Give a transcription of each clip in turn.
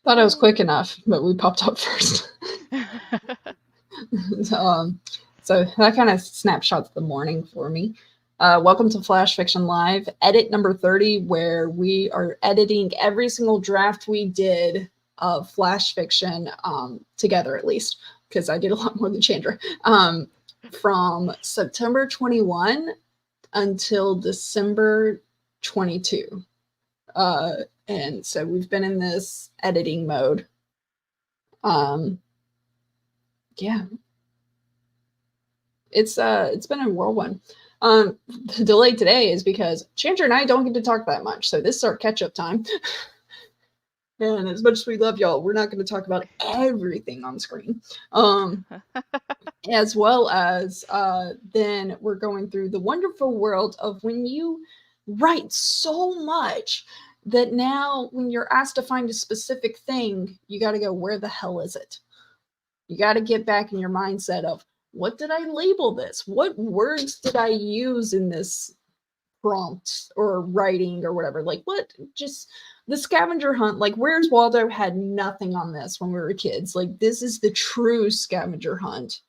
Thought I was quick enough, but we popped up first. So that kind of snapshots the morning for me. Welcome to Flash Fiction Live, edit number 30, where we are editing every single draft we did of Flash Fiction together, at least, because I did a lot more than Chandra, from September 21 until December 22. And so we've been in this editing mode. Yeah, it's been a whirlwind. The delay today is because Chandra and I don't get to talk that much, so this is our catch up time. And as much as we love y'all, we're not going to talk about everything on screen. As well as then we're going through the wonderful world of when you write so much that now when you're asked to find a specific thing, you got to go, where the hell is it? You got to get back in your mindset of, what did I label this? What words did I use in this prompt or writing or whatever? Like, what, just the scavenger hunt, like Where's Waldo had nothing on this when we were kids. Like, this is the true scavenger hunt.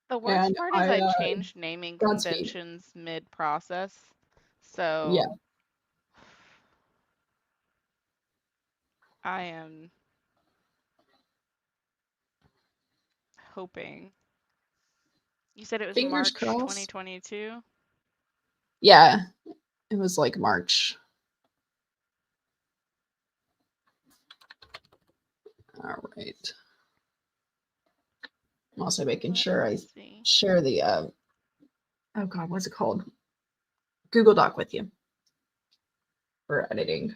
The worst part is I changed naming Godspeed. conventions mid-process. So Yeah. I am hoping. You said it was Fingers March crossed. 2022? Yeah. It was like March. All right. I'm also making sure I share the oh god, what's it called? Google Doc with you for editing.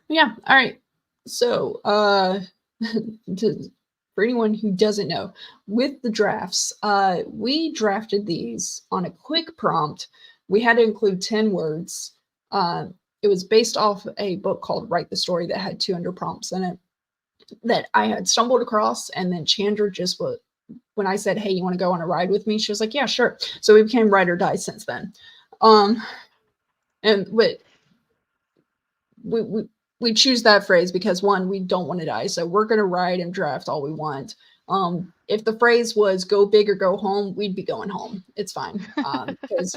Yeah, all right. So for anyone who doesn't know, with the drafts, we drafted these on a quick prompt. We had to include 10 words. It was based off a book called Write the Story that had 200 prompts in it that I had stumbled across. And then Chandra just was, when I said, hey, you want to go on a ride with me? She was like, yeah, sure. So we became Ride or Die since then. And we choose that phrase because, one, we don't want to die, so we're going to ride and draft all we want. If the phrase was go big or go home, we'd be going home. It's fine, because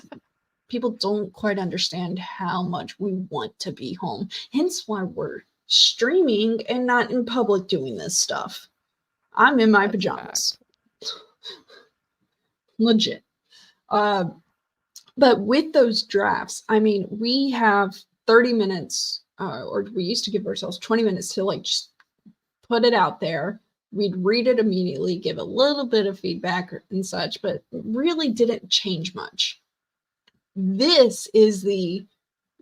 people don't quite understand how much we want to be home, hence why we're streaming and not in public doing this stuff. I'm in my pajamas. Legit. But with those drafts, I mean, we have 30 minutes, or we used to give ourselves 20 minutes to like just put it out there. We'd read it immediately, give a little bit of feedback and such, but really didn't change much. This is the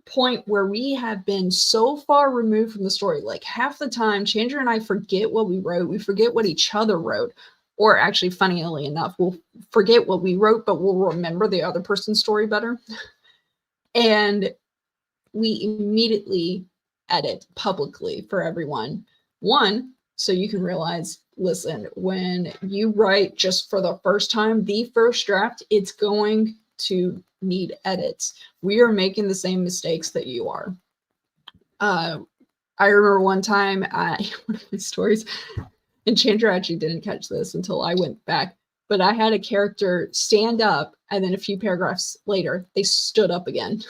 point where we have been so far removed from the story. Like, half the time, Chandra and I forget what we wrote. We forget what each other wrote. Or actually, funnily enough, we'll forget what we wrote, but we'll remember the other person's story better. And we immediately edit publicly for everyone. One, so you can realize, listen, when you write just for the first time, the first draft, it's going to need edits. We are making the same mistakes that you are. I remember one time, one of my stories, and Chandra actually didn't catch this until I went back, but I had a character stand up, and then a few paragraphs later, they stood up again.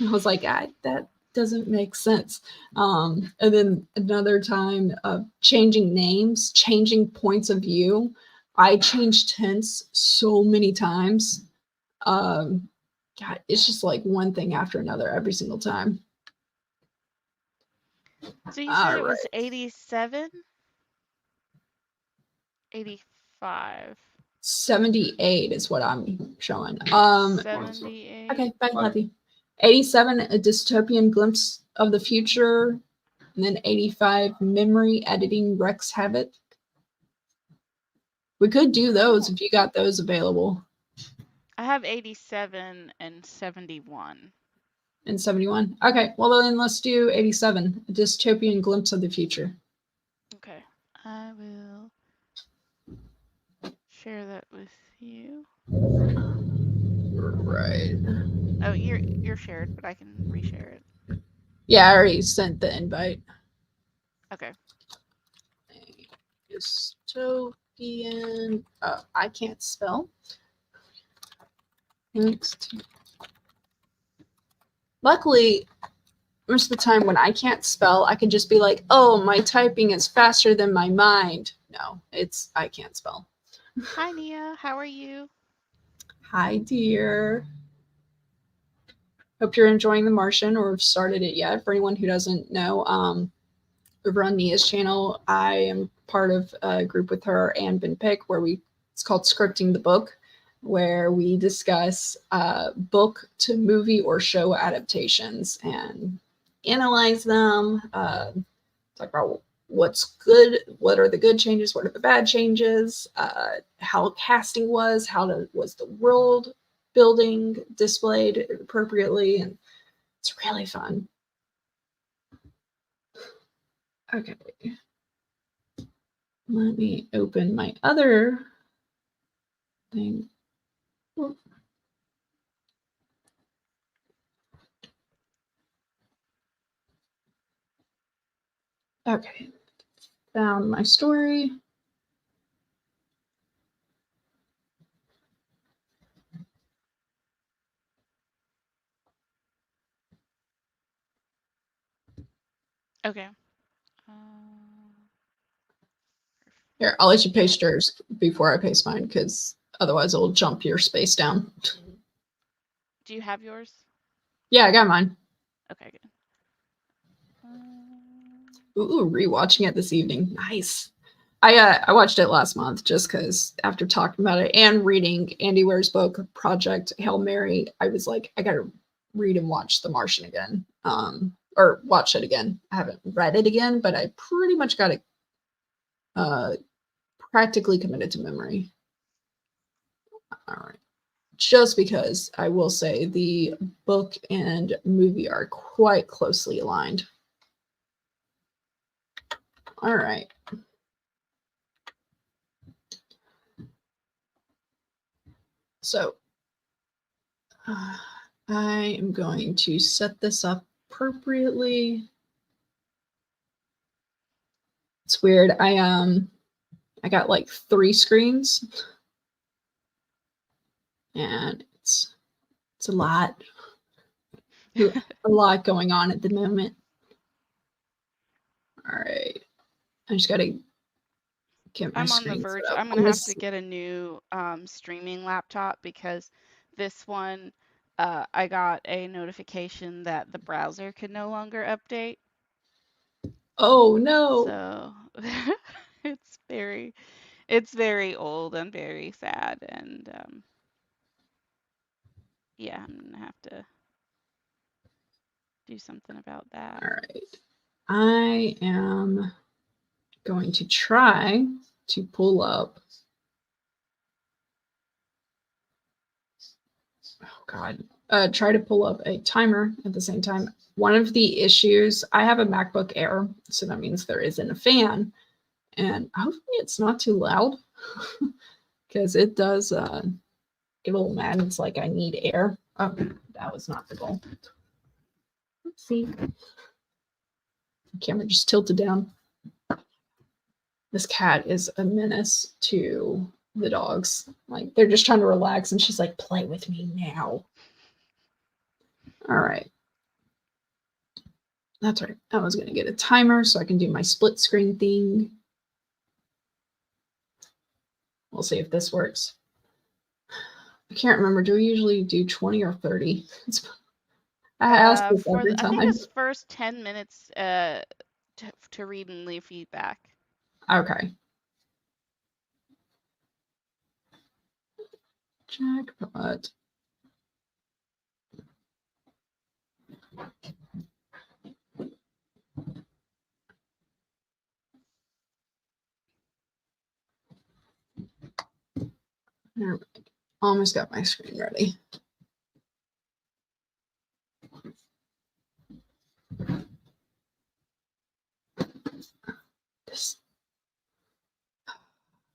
I was like, that doesn't make sense. And then another time, changing names, changing points of view. I changed tense so many times. God, it's just like one thing after another every single time. So you said it was 87? 85. 78 is what I'm showing. 78. Okay, bye, Levy. 87, a dystopian glimpse of the future. And then 85, memory editing Rex Habit. We could do those if you got those available. I have 87 and 71. And 71. Okay, well then let's do 87, a dystopian glimpse of the future. Okay, I will share that with you. Right. Oh, you're shared, but I can reshare it. Yeah, I already sent the invite. Okay. Dystopian. I can't spell. Next. Luckily, most of the time when I can't spell, I can just be like, oh, my typing is faster than my mind. No, I can't spell. Hi, Nia. How are you? Hi, dear. Hope you're enjoying The Martian or have started it yet. For anyone who doesn't know, over on Nia's channel, I am part of a group with her and Ben Pick where it's called Scripting the Book, where we discuss book to movie or show adaptations and analyze them, talk about what's good, what are the good changes, what are the bad changes, how casting was the world building displayed appropriately, and it's really fun. Okay. Let me open my other thing. Okay. Found my story. Okay. Here, I'll let you paste yours before I paste mine because otherwise it'll jump your space down. Do you have yours? Yeah, I got mine. Okay, good. Ooh, rewatching it this evening. Nice. I watched it last month just because after talking about it and reading Andy Weir's book Project Hail Mary, I was like, I gotta read and watch The Martian again. Or watch it again. I haven't read it again, but I pretty much got it practically committed to memory. All right. Just because I will say the book and movie are quite closely aligned. All right. So I am going to set this up appropriately. It's weird. I got like 3 screens, and it's a lot. A lot going on at the moment. All right. I just gotta get my I'm on the screen verge. set up. I'm gonna have to get a new streaming laptop because this one, I got a notification that the browser could no longer update. Oh no. So it's very old and very sad, and yeah, I'm gonna have to do something about that. All right. I am going to try to pull up. Oh God. Try to pull up a timer at the same time. One of the issues, I have a MacBook Air, so that means there isn't a fan, and hopefully it's not too loud because it does get a little mad. It's like I need air. Oh, that was not the goal. Let's see. The camera just tilted down. This cat is a menace to the dogs. Like they're just trying to relax, and she's like, "Play with me now." All right. That's right. I was gonna get a timer so I can do my split screen thing. We'll see if this works. I can't remember. Do we usually do 20 or 30? I ask this every I think time. it's first 10 minutes to read and leave feedback. Okay. Jackpot. All right. Almost got my screen ready.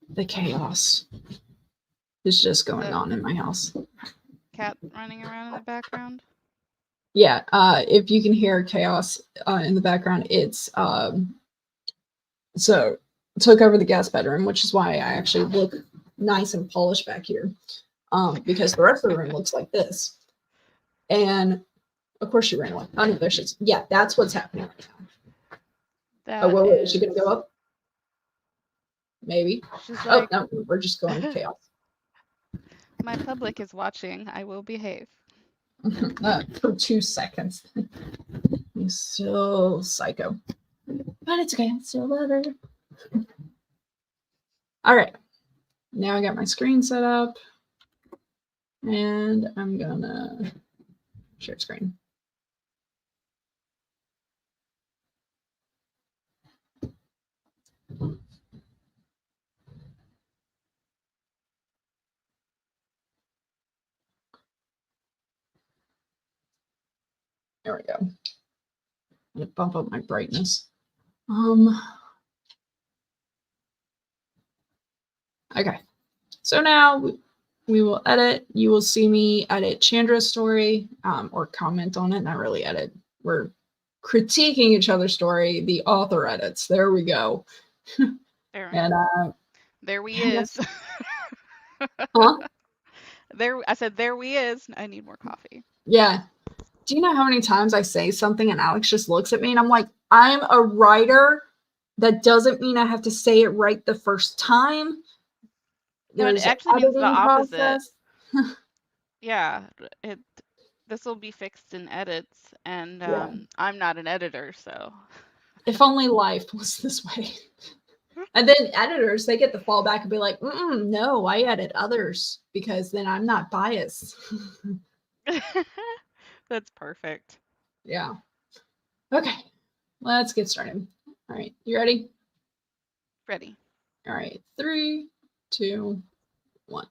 The chaos is just going on in my house. Cat running around in the background? Yeah, if you can hear chaos in the background, it's so took over the guest bedroom, which is why I actually look nice and polished back here. Because the rest of the room looks like this. And of course she ran away. Oh no, there she is. Yeah, that's what's happening right now. Oh, That well, wait, is she is. gonna go up? Maybe. She's Oh like, no, we're just going to chaos. my public is watching. I will behave. For 2 seconds. He's so psycho. But it's okay. I still love her. All right. Now I got my screen set up. And I'm gonna share screen. There we go. I'm gonna bump up my brightness. Okay. So now we will edit. You will see me edit Chandra's story, or comment on it. Not really edit. We're critiquing each other's story. The author edits. There we go. There, And there we man, is. huh? There, I said, there we is. I need more coffee. Yeah. Do you know how many times I say something and Alex just looks at me and I'm like, I'm a writer. That doesn't mean I have to say it right the first time. No, it There's an actually means the editing opposite. process. Yeah, it. This will be fixed in edits, and Yeah. I'm not an editor, so. If only life was this way. And then editors, they get to fall back and be like, no, I edit others because then I'm not biased. That's perfect. Yeah. Okay. Let's get started. All right. You ready? Ready. All right. 3, 2, 1.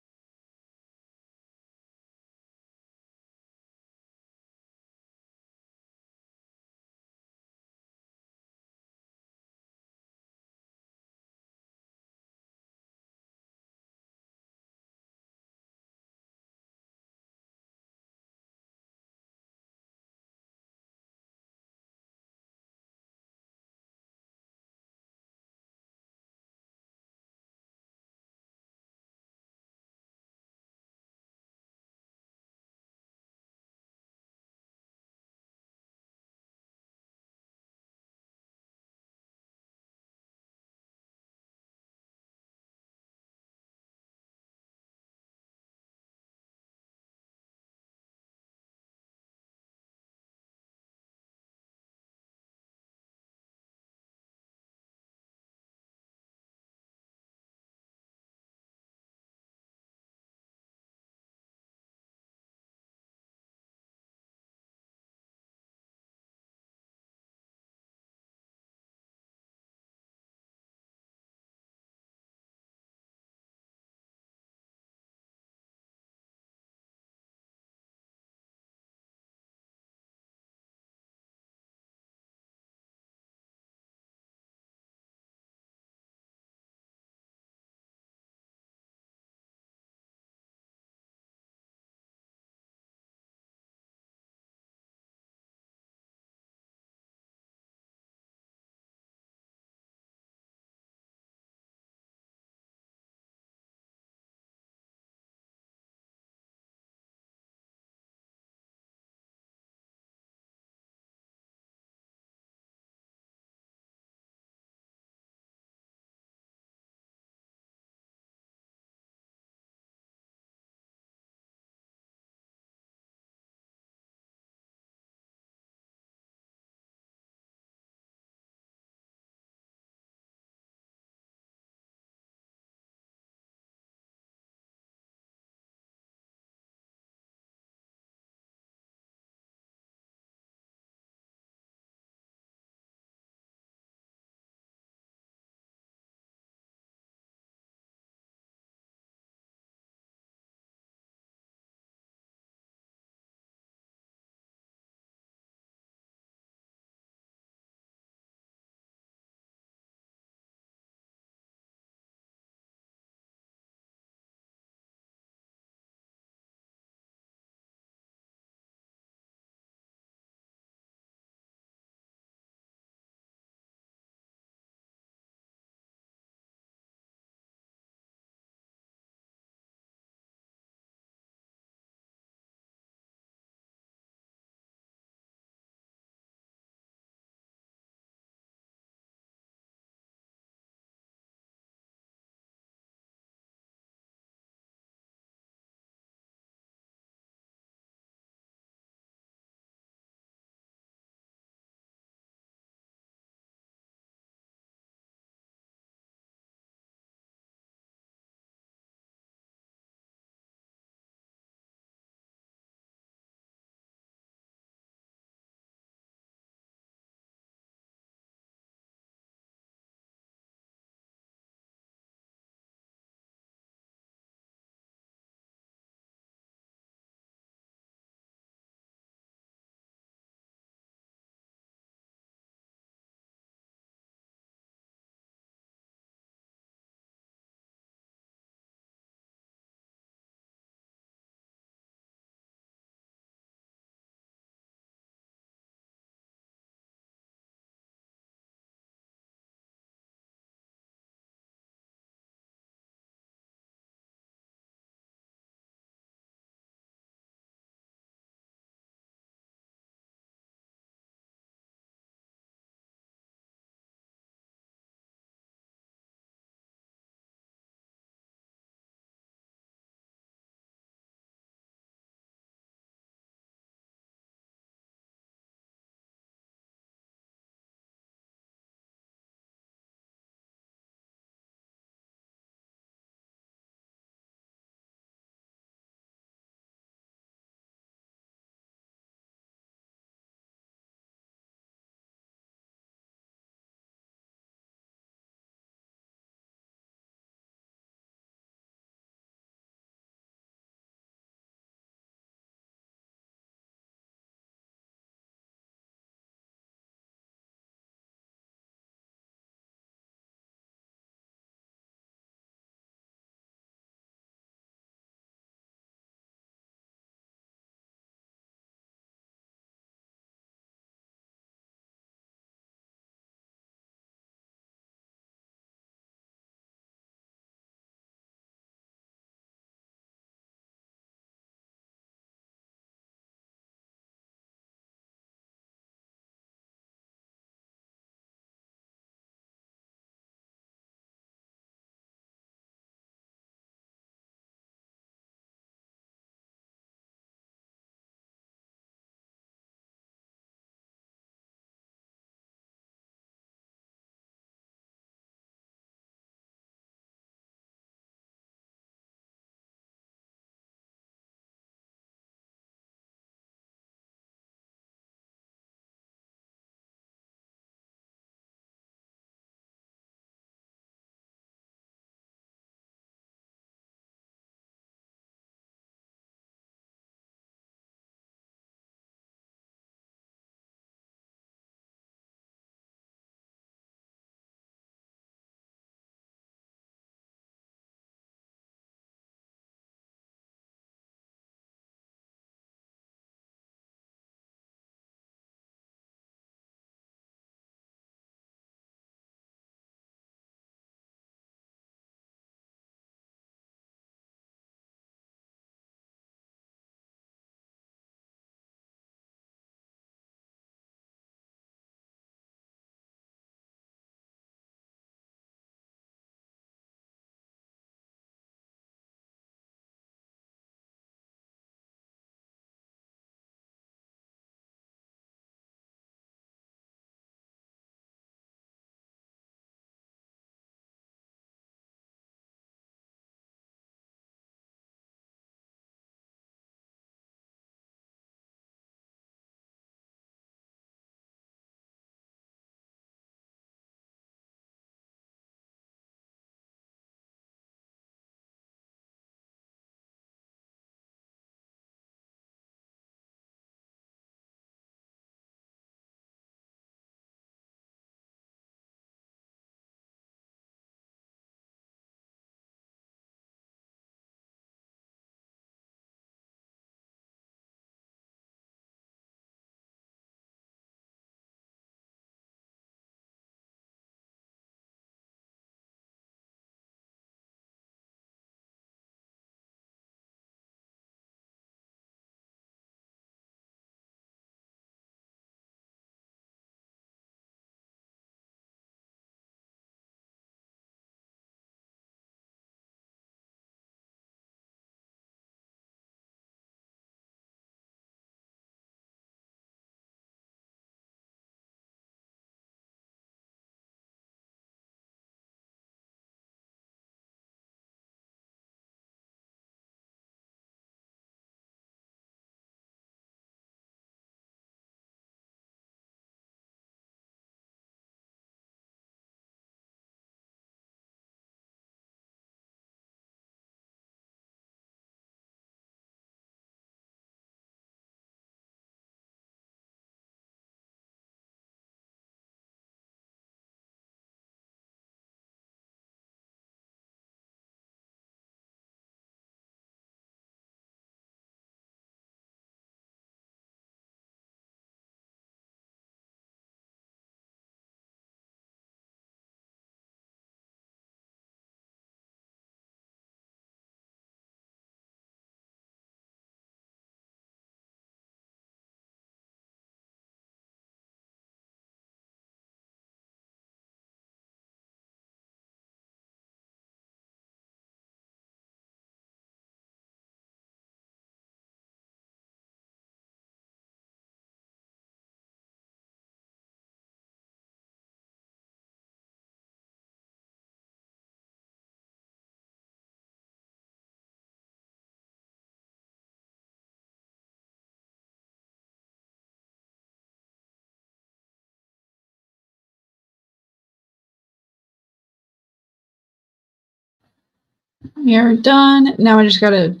You're done. Now I just gotta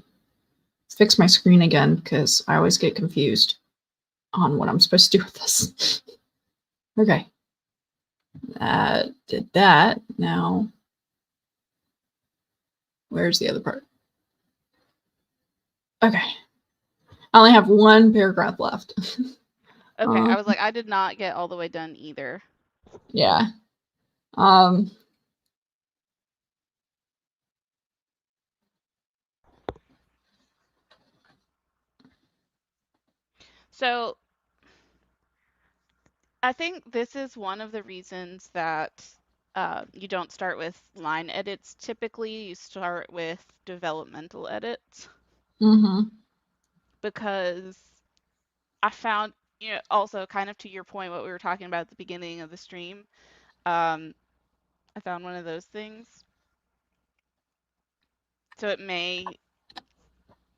fix my screen again because I always get confused on what I'm supposed to do with this. Okay. That did that. Now, where's the other part? Okay. I only have one paragraph left. Okay, um, I was like, I did not get all the way done either. yeah. Um, So I think this is one of the reasons that you don't start with line edits typically. You start with developmental edits mhm. because I found, also kind of to your point, what we were talking about at the beginning of the stream, um, I found one of those things. So it may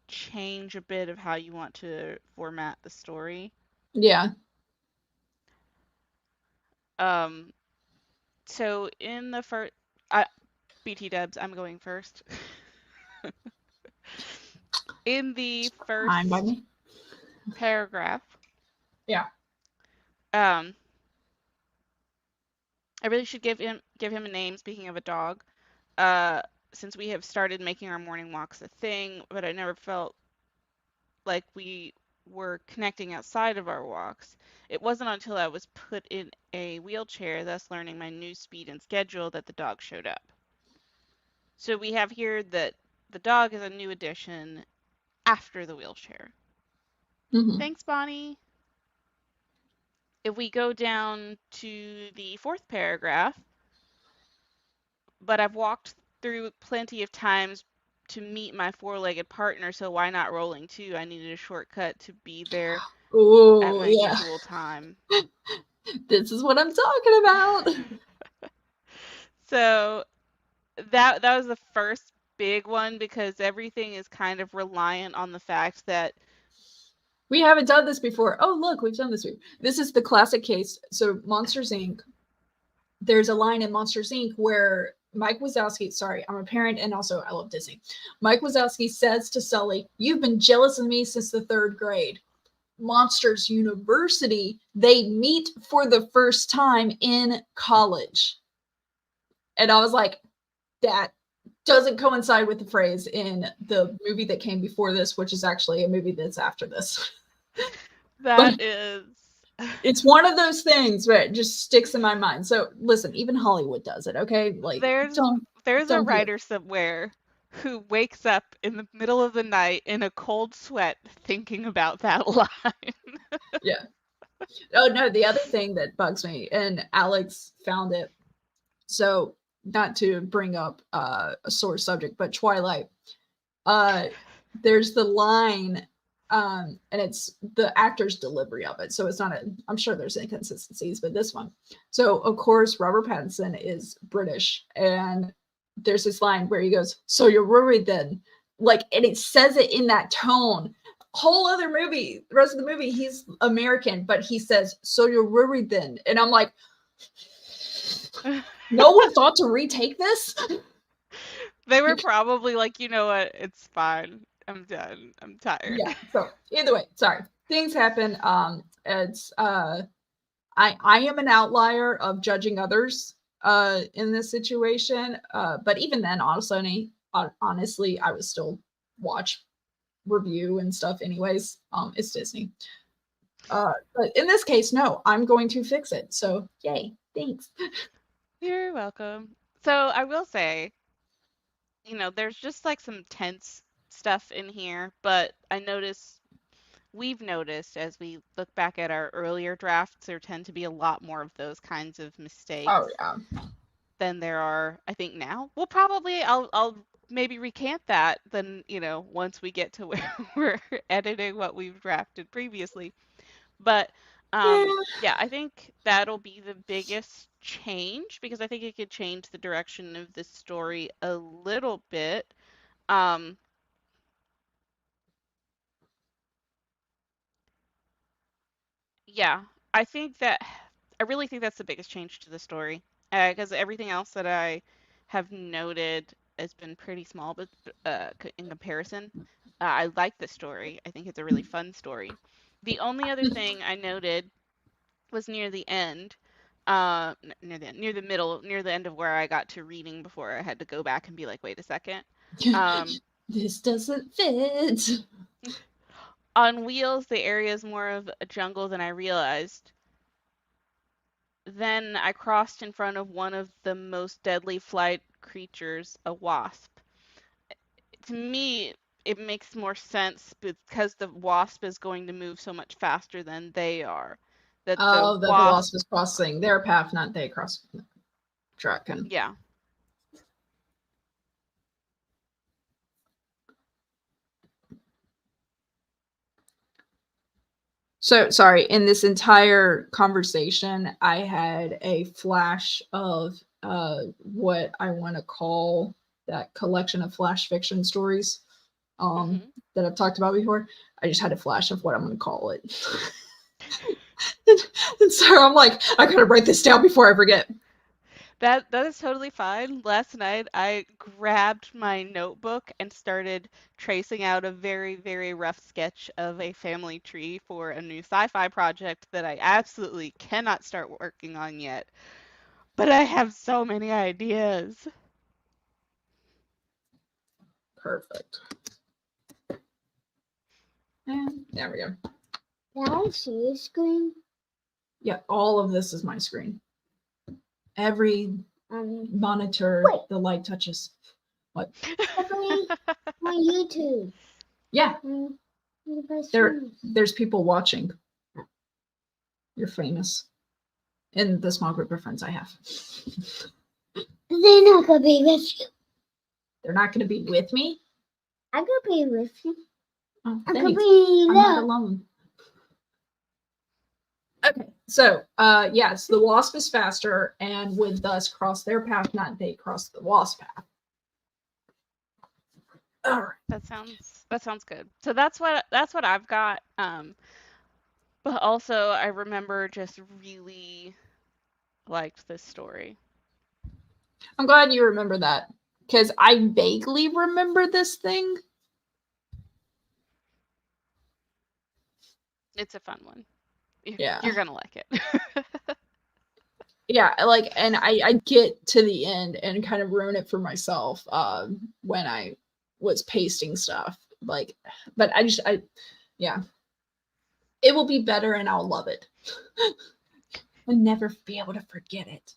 change a bit of how you want to format the story. Yeah. Um, so in the first, I, BT dubs, I'm going first. In the Fine by first me. paragraph, Yeah. um, I really should give him a name. Speaking of a dog, uh, since we have started making our morning walks a thing, but I never felt like we were connecting outside of our walks. It wasn't until I was put in a wheelchair, thus learning my new speed and schedule, that the dog showed up. So we have here that the dog is a new addition after the wheelchair. Mhm. Thanks, Bonnie. If we go down to the fourth paragraph, but I've walked through plenty of times to meet my four-legged partner, so why not rolling too? I needed a shortcut to be there at Oh, my yeah. usual time. This is what I'm talking about. So that was the first big one because everything is kind of reliant on the fact that We haven't done this before. Oh, look, we've done this before. This is the classic case. So, Monsters Inc. There's a line in Monsters Inc. where Mike Wazowski, sorry, I'm a parent and also I love Disney. Mike Wazowski says to Sully, "You've been jealous of me since the third grade." Monsters University, they meet for the first time in college. And I was like, that doesn't coincide with the phrase in the movie that came before this, which is actually a movie that's after this. But that is it's one of those things where it just sticks in my mind. So listen, even Hollywood does it, okay? Like there's there's a don't do it. writer somewhere who wakes up in the middle of the night in a cold sweat thinking about that line. Yeah. Oh no, the other thing that bugs me, and Alex found it. So not to bring up a sore subject, but Twilight. Uh there's the line and it's the actor's delivery of it. So it's not a I'm sure there's inconsistencies, but this one. So of course Robert Pattinson is British and there's this line where he goes, "So you're worried then?" Like and it says it in that tone. Whole other movie, the rest of the movie, he's American, but he says, "So you're worried then?" And I'm like, no one thought to retake this? They were probably like, you know what, it's fine. I'm done. I'm tired. Yeah. So either way, sorry. Things happen. It's I am an outlier of judging others in this situation. But even then, honestly, I would still watch review and stuff anyways. It's Disney. But in this case, no, I'm going to fix it. So yay, thanks. You're welcome. So I will say, there's just like some tense stuff in here, but we've noticed as we look back at our earlier drafts, there tend to be a lot more of those kinds of Oh mistakes yeah. than there are, I think now. Well, probably I'll maybe recant that then, once we get to where we're editing what we've drafted previously. But Yeah. yeah, I think that'll be the biggest change because I think it could change the direction of the story a little bit. Um, yeah, I think that I really think that's the biggest change to the story because everything else that I have noted has been pretty small, but in comparison, I like the story. I think it's a really fun story. The only other thing I noted was near the end, near the middle, near the end of where I got to reading before I had to go back and be like, wait a second. This doesn't fit. On Wheels, the area is more of a jungle than I realized. Then I crossed in front of one of the most deadly flight creatures, a wasp. To me, it makes more sense because the wasp is going to move so much faster than they are. That the Oh, that the wasp is crossing their path, not they cross track. Yeah. So sorry, in this entire conversation, I had a flash of what I want to call that collection of flash fiction stories that I've talked about before. I just had a flash of what I'm going to call it. And so I'm like, I gotta write this down before I forget. That is totally fine. Last night I grabbed my notebook and started tracing out a very, very rough sketch of a family tree for a new sci-fi project that I absolutely cannot start working on yet. But I have so many ideas. Perfect. And there we go. Can I see your screen? Yeah, all of this is my screen. Every monitor the light touches. What? My YouTube. Yeah. There's people watching. You're famous. In the small group of friends I have. They're not gonna be with you. They're not gonna be with me? I could be with you. Oh, I thanks. could be I'm not alone. Okay, so yes, the wasp is faster and would thus cross their path, not they cross the wasp path. All right. That sounds good. So that's what I've got. But also I remember just really liked this story. I'm glad you remember that because I vaguely remember this thing. It's a fun one. Yeah. You're gonna like it. Yeah, like, and I get to the end and kind of ruin it for myself when I was pasting stuff. Like, but yeah. It will be better and I'll love it. I'll never be able to forget it.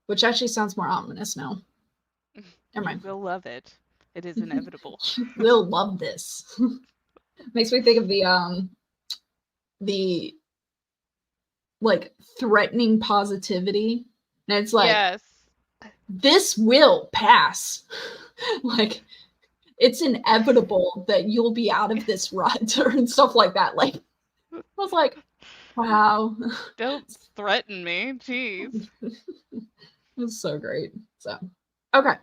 Which actually sounds more ominous now. Never mind. You'll love it. It is inevitable. We'll love this. Makes me think of the like threatening positivity. And it's like, yes, this will pass. Like, it's inevitable that you'll be out of this rut and stuff like that. Like, I was like, wow. Don't threaten me. Jeez. It was so great. So, okay.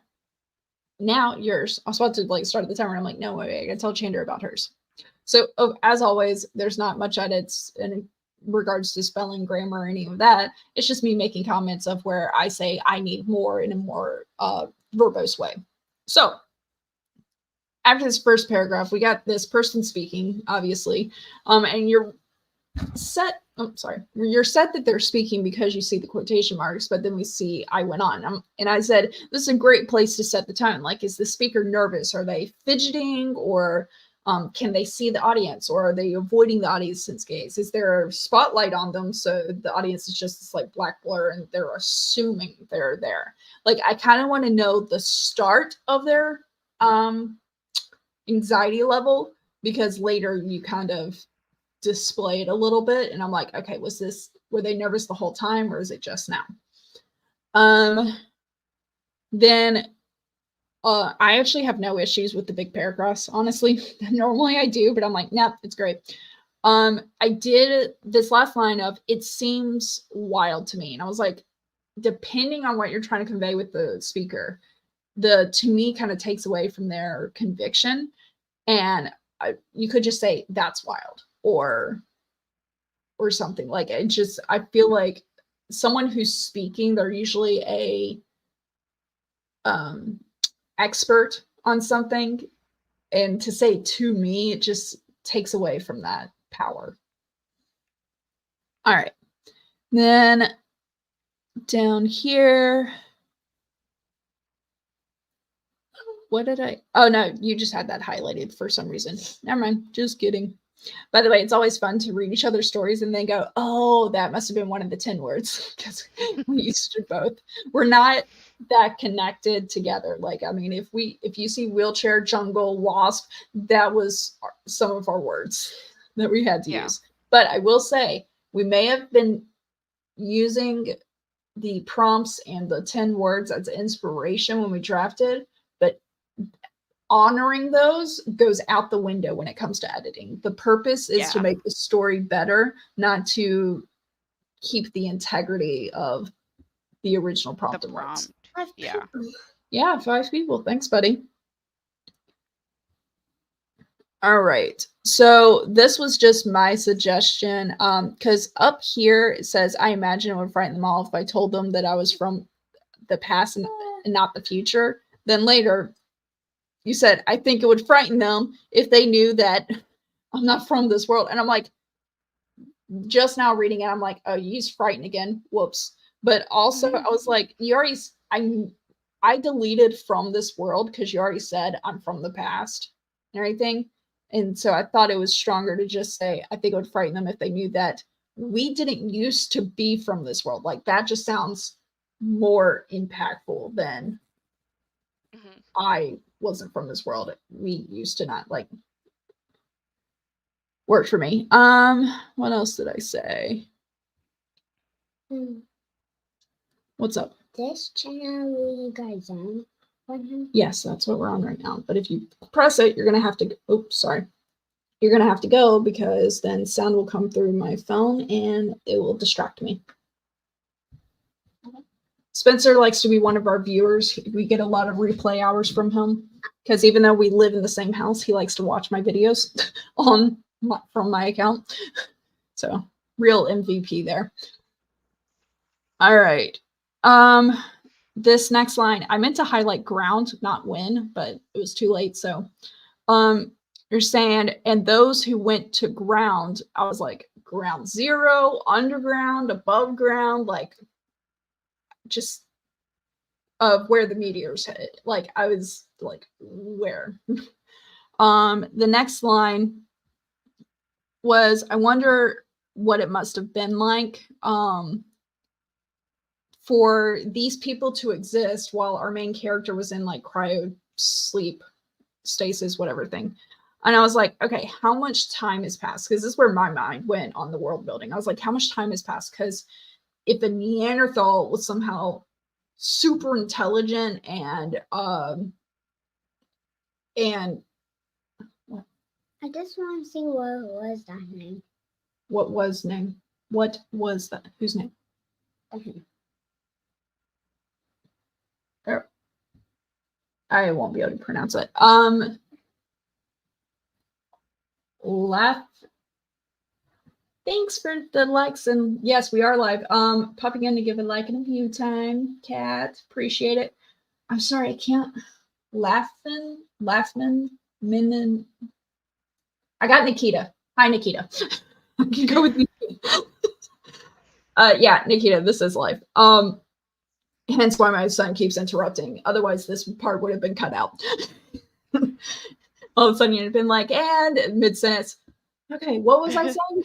Now yours. I was about to like start the timer. I'm like, no, wait, I gotta tell Chandra about hers. So, as always, there's not much edits in regards to spelling, grammar, or any of that. It's just me making comments of where I say I need more in a more verbose way. So, after this first paragraph, we got this person speaking, obviously, and you're set. Oh, sorry. You're set that they're speaking because you see the quotation marks, but then we see I went on. And I said, this is a great place to set the tone. Like, is the speaker nervous? Are they fidgeting? Or can they see the audience? Or are they avoiding the audience's gaze? Is there a spotlight on them so the audience is just this like black blur and they're assuming they're there? Like, I kind of want to know the start of their anxiety level, because later you kind of display it a little bit and I'm like, okay, were they nervous the whole time or is it just now? Then I actually have no issues with the big paragraphs, honestly. Normally I do, but I'm like, nah, it's great. I did this last line of it seems wild to me, and I was like, depending on what you're trying to convey with the speaker, to me kind of takes away from their conviction, and you could just say that's wild or something. Like, it just, I feel like someone who's speaking, they're usually expert on something, and to say to me, it just takes away from that power. All right. Then down here, what did I? Oh, no, you just had that highlighted for some reason. Never mind. Just kidding. By the way, it's always fun to read each other's stories and they go, oh, that must have been one of the 10 words, because we used to both. We're not that connected together. Like, I mean, if you see wheelchair, jungle, wasp, that was some of our words that we had to use. But I will say, we may have been using the prompts and the 10 words as inspiration when we drafted, but honoring those goes out the window when it comes to editing. The purpose is to make the story better, not to keep the integrity of the original prompt. The prompt. Yeah. Yeah, 5 people. Thanks, buddy. All right. So this was just my suggestion. Because up here it says, I imagine it would frighten them all if I told them that I was from the past and not the future. Then later, you said, I think it would frighten them if they knew that I'm not from this world. And I'm like, just now reading it, I'm like, oh, you used frighten again. Whoops. But also, I was like, you already, I deleted from this world because you already said I'm from the past and everything. And so I thought it was stronger to just say, I think it would frighten them if they knew that we didn't used to be from this world. Like, that just sounds more impactful than I wasn't from this world. We used to not, like, worked for me. What else did I say? What's up? This channel you guys on? Yes, that's what we're on right now. But if you press it, you're gonna have to. Oops, sorry. You're gonna have to go because then sound will come through my phone and it will distract me. Spencer likes to be one of our viewers. We get a lot of replay hours from him because even though we live in the same house, he likes to watch my videos from my account. So real MVP there. All right. This next line, I meant to highlight ground, not win, but it was too late. So you're saying, and those who went to ground, I was like, ground zero, underground, above ground, like just where the meteors hit. Like, I was like, where? The next line was, I wonder what it must have been like for these people to exist while our main character was in like cryo sleep stasis, whatever thing. And I was like, okay, how much time has passed? Because this is where my mind went on the world building. I was like, how much time has passed? Because if a Neanderthal was somehow super intelligent and I just want to see what was that name. What was name? What was that? Whose name? I won't be able to pronounce it. Thanks for the likes, and yes, we are live. Popping in to give a like and a view time, Cat. Appreciate it. I'm sorry, I can't. Laughing, Minin. I got Nikita. Hi, Nikita. I can go with Nikita. Yeah, Nikita, this is live. Hence why my son keeps interrupting. Otherwise, this part would have been cut out. All of a sudden, you'd have been like, and mid-sentence, okay, what was I saying?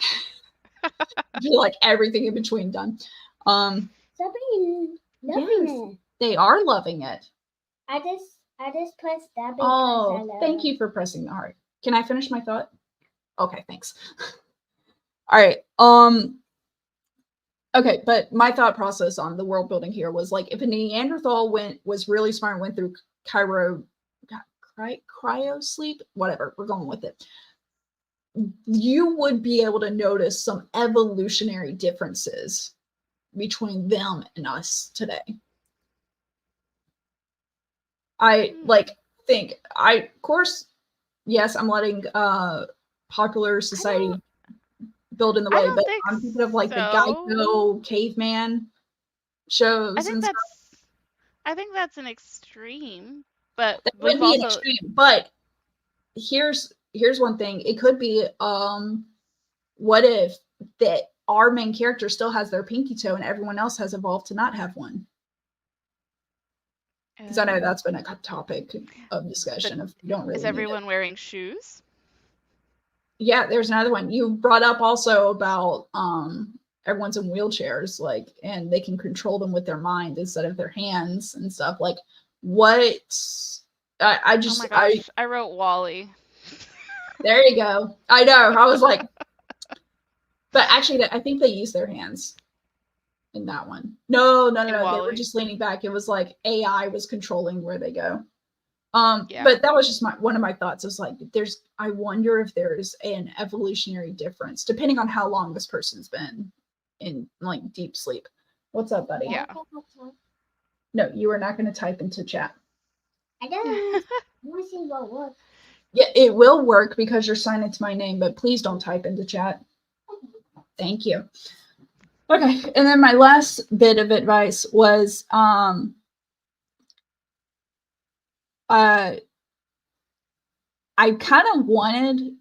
Like everything in between done. Somebody loving it. They are loving it. I just pressed that because Oh, I love thank it. you for pressing the heart. Can I finish my thought? Okay, thanks. All right. Okay, but my thought process on the world building here was like, if a Neanderthal was really smart and went through cryo sleep, whatever, we're going with it, you would be able to notice some evolutionary differences between them and us today. I think, of course, yes, I'm letting popular society build in the way, but I'm thinking of like the Geico caveman shows and stuff. I think that's an extreme. But That would we've be an also extreme. But here's one thing. It could be what if that our main character still has their pinky toe and everyone else has evolved to not have one? Because I know that's been a topic of discussion. If you don't really is need it. everyone wearing shoes? Yeah, there's another one. You brought up also about everyone's in wheelchairs, like, and they can control them with their mind instead of their hands and stuff. Like, what? I Oh just my gosh, I wrote Wally. there you go. I know. I was like, but actually, I think they use their hands in that one. No. In They were Wally. just leaning back. It was like AI was controlling where they go. Yeah. But that was just one of my thoughts. Is like, I wonder if there's an evolutionary difference depending on how long this person's been in like deep sleep. What's up, buddy? Yeah. No, you are not going to type into chat. I don't want to see what works. Yeah, it will work because you're signed into my name, but please don't type into chat. Thank you. Okay, and then my last bit of advice was I kind of wanted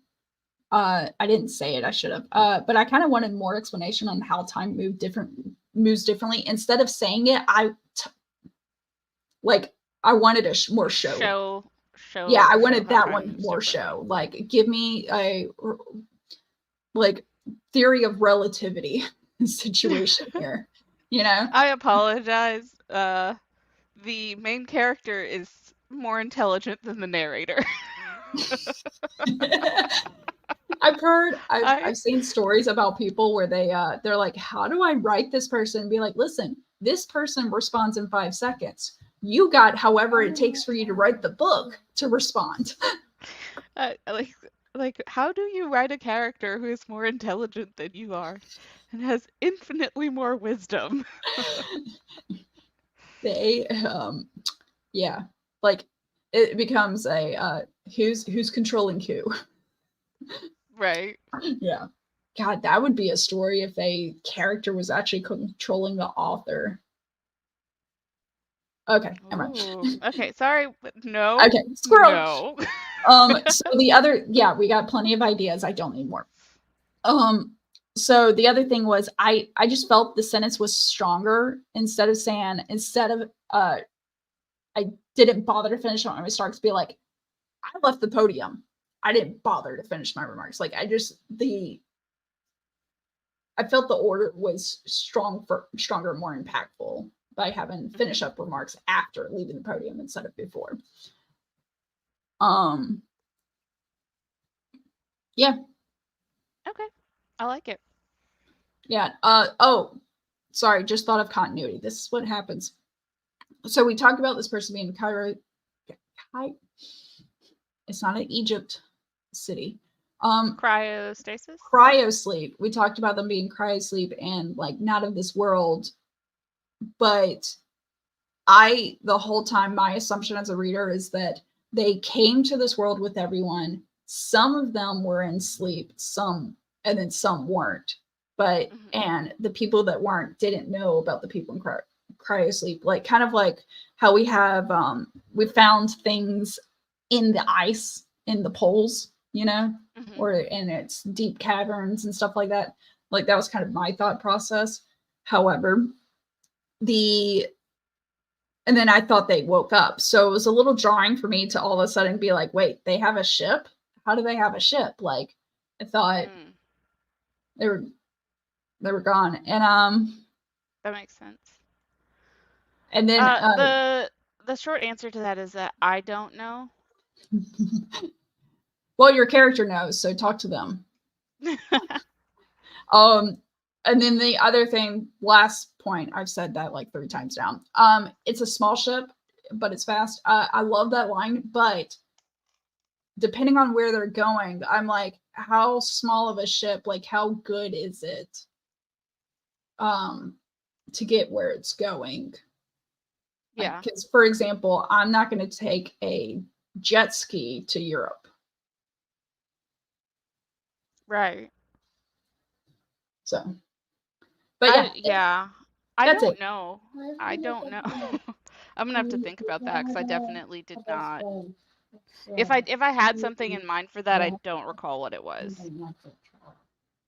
I didn't say it, I should have, but I kind of wanted more explanation on how time moves differently. Instead of saying it, I wanted a more show. Yeah, I wanted that one more show. Like, give me a like theory of relativity situation here. You know? I apologize. The main character is more intelligent than the narrator. I've seen stories about people where they're like, how do I write this person? And be like, listen, this person responds in 5 seconds. You got however it takes for you to write the book to respond. Like, how do you write a character who is more intelligent than you are and has infinitely more wisdom? They yeah, like it becomes a who's controlling who. Right. Yeah. God, that would be a story if a character was actually controlling the author. Okay, never mind. Okay, sorry, but no. Okay, squirrel. No. So the other, yeah, we got plenty of ideas. I don't need more. So the other thing was I just felt the sentence was stronger instead of I didn't bother to finish on my remarks, be like, I left the podium. I didn't bother to finish my remarks. Like, I felt the order was stronger, more impactful by having finish up remarks after leaving the podium instead of before. Yeah. Okay. I like it. Yeah. Oh, sorry. Just thought of continuity. This is what happens. So we talked about this person being Cairo. It's not an Egypt city. Cryostasis? Cryosleep. We talked about them being cryosleep and like not of this world. But the whole time, my assumption as a reader is that they came to this world with everyone. Some of them were in sleep, and then some weren't. But, and the people that weren't didn't know about the people in cryosleep. Like, kind of like how we have, we found things in the ice, in the poles, you know, or in its deep caverns and stuff like that. Like, that was kind of my thought process. However, and then I thought they woke up. So it was a little jarring for me to all of a sudden be like, wait, they have a ship? How do they have a ship? Like, I thought they were gone. And that makes sense. And then the short answer to that is that I don't know. Well, your character knows, so talk to them. And then the other thing, last point, I've said that like 3 times down. It's a small ship, but it's fast. I love that line, but depending on where they're going, I'm like, how small of a ship, like how good is it to get where it's going? Yeah. Because, for example, I'm not going to take a jet ski to Europe. Right. So, but yeah. I don't know. I don't know. I'm gonna have to think about that because I definitely did not. If I had something in mind for that, I don't recall what it was.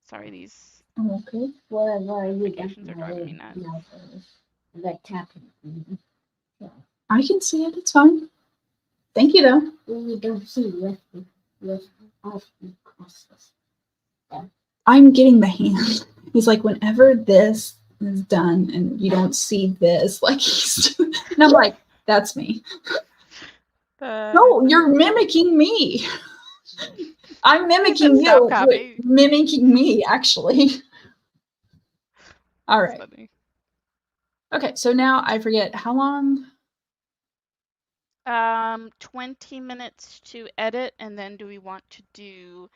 Sorry, these Okay. Whatever you notifications are driving me nuts. I can see it. It's fine. Thank you, though. We don't see left off the process. I'm getting the hand. He's like, whenever this is done and you don't see this, like he's, and I'm like, that's me. No, you're mimicking me. I'm mimicking Stop you. copy. Mimicking me, actually. All right. Funny. Okay, so now I forget how long. 20 minutes to edit, and then do we want to do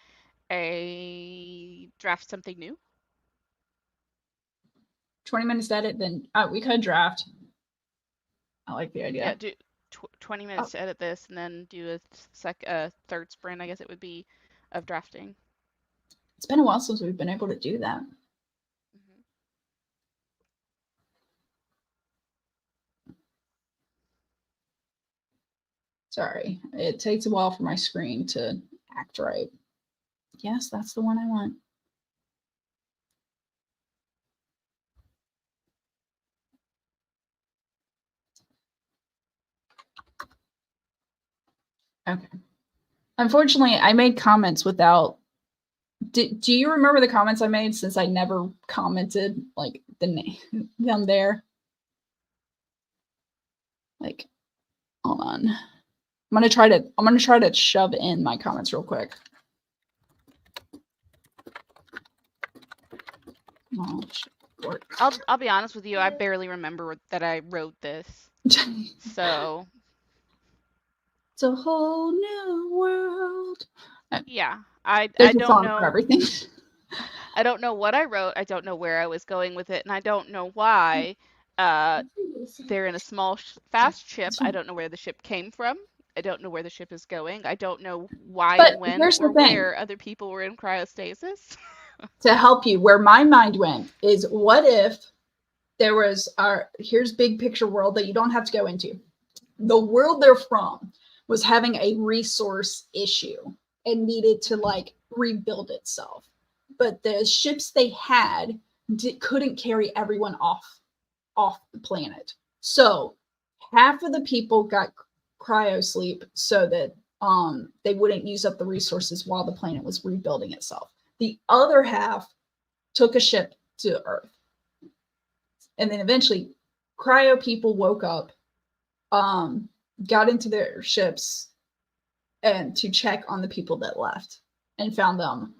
a draft something new? 20 minutes to edit, then we could draft. I like the idea. Yeah, do 20 minutes to edit this, and then do a third sprint, I guess it would be, of drafting. It's been a while since we've been able to do that. Mm-hmm. Sorry, it takes a while for my screen to act right. Yes, that's the one I want. Okay. Unfortunately, I made comments without. Do you remember the comments I made since I never commented like the name them there? Like, hold on. I'm gonna try to shove in my comments real quick. Oh, I'll be honest with you, I barely remember that I wrote this. So it's a whole new world. Yeah, I There's a don't song know. for everything. I don't know what I wrote. I don't know where I was going with it, and I don't know why. They're in a small, fast ship. I don't know where the ship came from. I don't know where the ship is going. I don't know why, But when, here's the or thing. where other people were in cryostasis. To help you, where my mind went is, what if there was here's big picture world that you don't have to go into. The world they're from was having a resource issue and needed to like rebuild itself. But the ships they had couldn't carry everyone off the planet. So half of the people got cryo sleep so that they wouldn't use up the resources while the planet was rebuilding itself. The other half took a ship to Earth. And then eventually cryo people woke up, got into their ships and to check on the people that left, and found them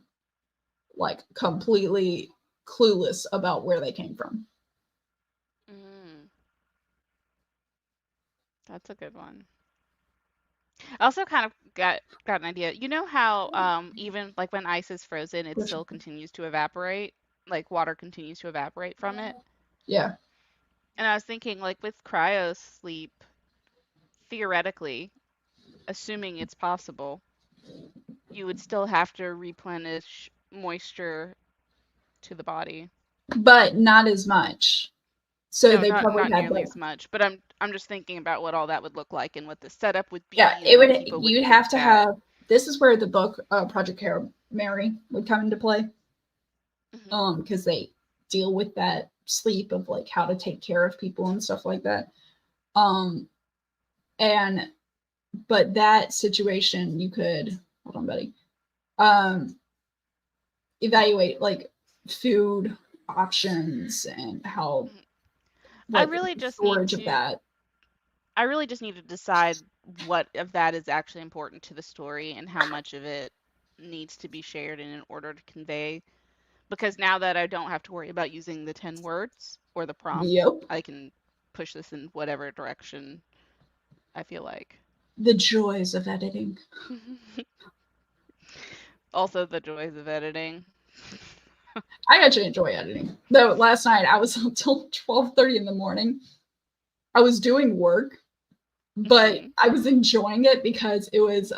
like completely clueless about where they came from. That's a good one. I also kind of got an idea. You know how even like when ice is frozen, it still continues to evaporate, like water continues to evaporate from it. Yeah. And I was thinking, like with cryo sleep, theoretically, assuming it's possible, you would still have to replenish moisture to the body. But not as much. So No, they not probably had nearly like, as much. But I'm just thinking about what all that would look like and what the setup would be. Yeah, And it what would. people You'd would have think to that. have. This is where the book Project Hail Mary would come into play, because they deal with that sleep of like how to take care of people and stuff like that. And but that situation you could, hold on, buddy, evaluate like food options and how I like really just storage of that. I really just need to decide what of that is actually important to the story and how much of it needs to be shared in order to convey. Because now that I don't have to worry about using the 10 words or the prompt, Yep. I can push this in whatever direction I feel like. The joys of editing. Also the joys of editing. I actually enjoy editing. Though last night I was until 12:30 in the morning. I was doing work, but I was enjoying it because it was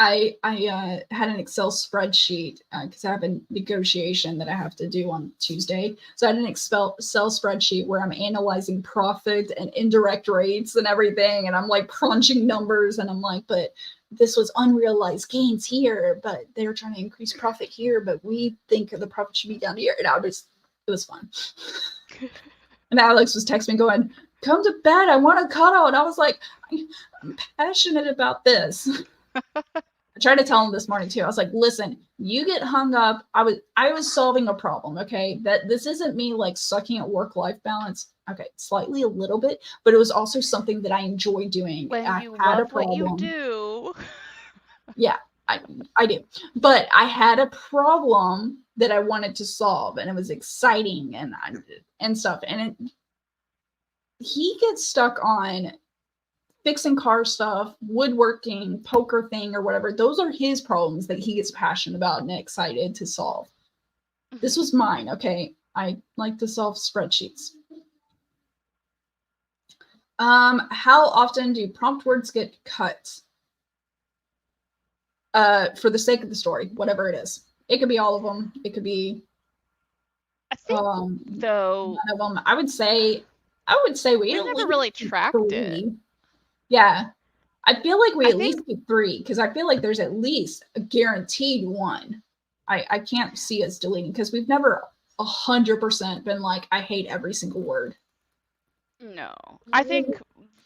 I had an Excel spreadsheet because I have a negotiation that I have to do on Tuesday. So I had an Excel spreadsheet where I'm analyzing profit and indirect rates and everything, and I'm like crunching numbers, and I'm like, but this was unrealized gains here, but they're trying to increase profit here, but we think the profit should be down here. And it was fun. And Alex was texting me going, "Come to bed. I want a cuddle." And I was like, I'm passionate about this. I tried to tell him this morning too. I was like, listen, you get hung up. I was solving a problem. Okay. That this isn't me like sucking at work-life balance. Okay, slightly a little bit, but it was also something that I enjoy doing. When I you had a love what you problem. do. Yeah, I do. But I had a problem that I wanted to solve, and it was exciting and stuff. And he gets stuck on fixing car stuff, woodworking, poker thing, or whatever. Those are his problems that he gets passionate about and excited to solve. This was mine, okay? I like to solve spreadsheets. How often do prompt words get cut? For the sake of the story, whatever it is. It could be all of them. It could be I think though none of them. I would say we we've at never least really do tracked it. 3. Yeah. I feel like we I at think least do 3 because I feel like there's at least a guaranteed one. I can't see us deleting because we've never 100% been like, I hate every single word. no. I think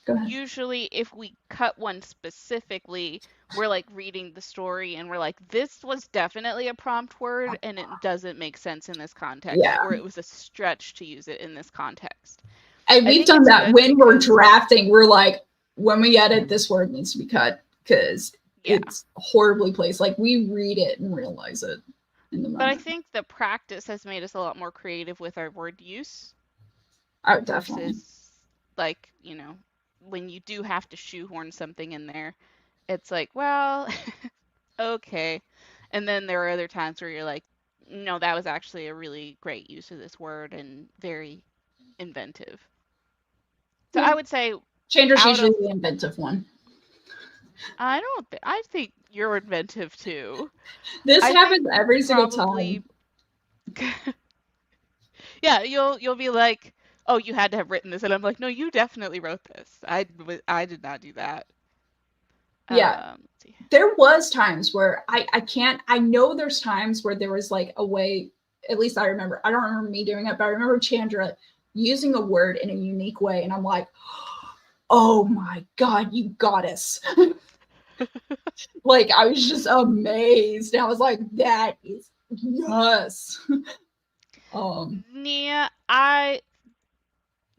Go ahead. usually if we cut one specifically, we're like reading the story and we're like, this was definitely a prompt word and it doesn't make sense in this context, Yeah. or it was a stretch to use it in this context. And I we've think done it's that good when we're because drafting. We're like, when we edit, this word needs to be cut because yeah. it's horribly placed. Like we read it and realize it in the But I moment. think the practice has made us a lot more creative with our word use Oh, definitely. versus like, you know, when you do have to shoehorn something in there, it's like, well, okay. And then there are other times where you're like, no, that was actually a really great use of this word and very inventive. So Yeah. I would say Chandra's out usually of, the inventive one. I think you're inventive too. This I happens think every single probably, time. yeah, you'll be like, oh, you had to have written this, and I'm like, no, you definitely wrote this. I did not do that. Yeah. Let's see. There was times where I know there's times where there was like a way, at least I remember, I don't remember me doing it, but I remember Chandra using a word in a unique way. And I'm like, oh my God, you goddess. Like I was just amazed. And I was like, that is yes. Yeah,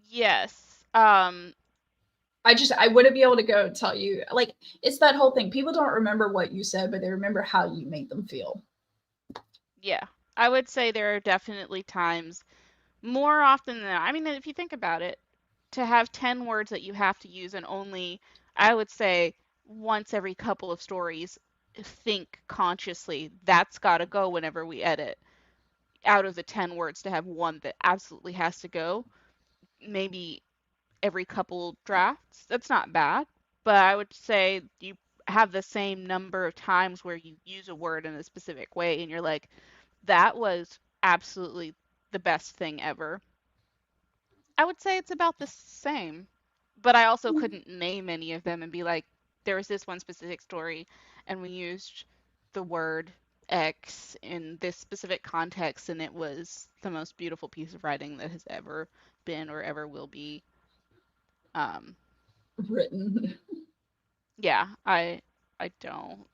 yes. I wouldn't be able to go tell you, like, it's that whole thing. People don't remember what you said, but they remember how you made them feel. Yeah. I would say there are definitely times, more often than not. I mean, if you think about it, to have 10 words that you have to use and only, I would say, once every couple of stories, think consciously, that's got to go whenever we edit. Out of the 10 words, to have one that absolutely has to go, maybe every couple drafts. That's not bad, but I would say you have the same number of times where you use a word in a specific way and you're like, that was absolutely the best thing ever. I would say it's about the same, but I also couldn't name any of them and be like, there was this one specific story and we used the word X in this specific context and it was the most beautiful piece of writing that has ever been or ever will be. Um, Written. yeah, I don't.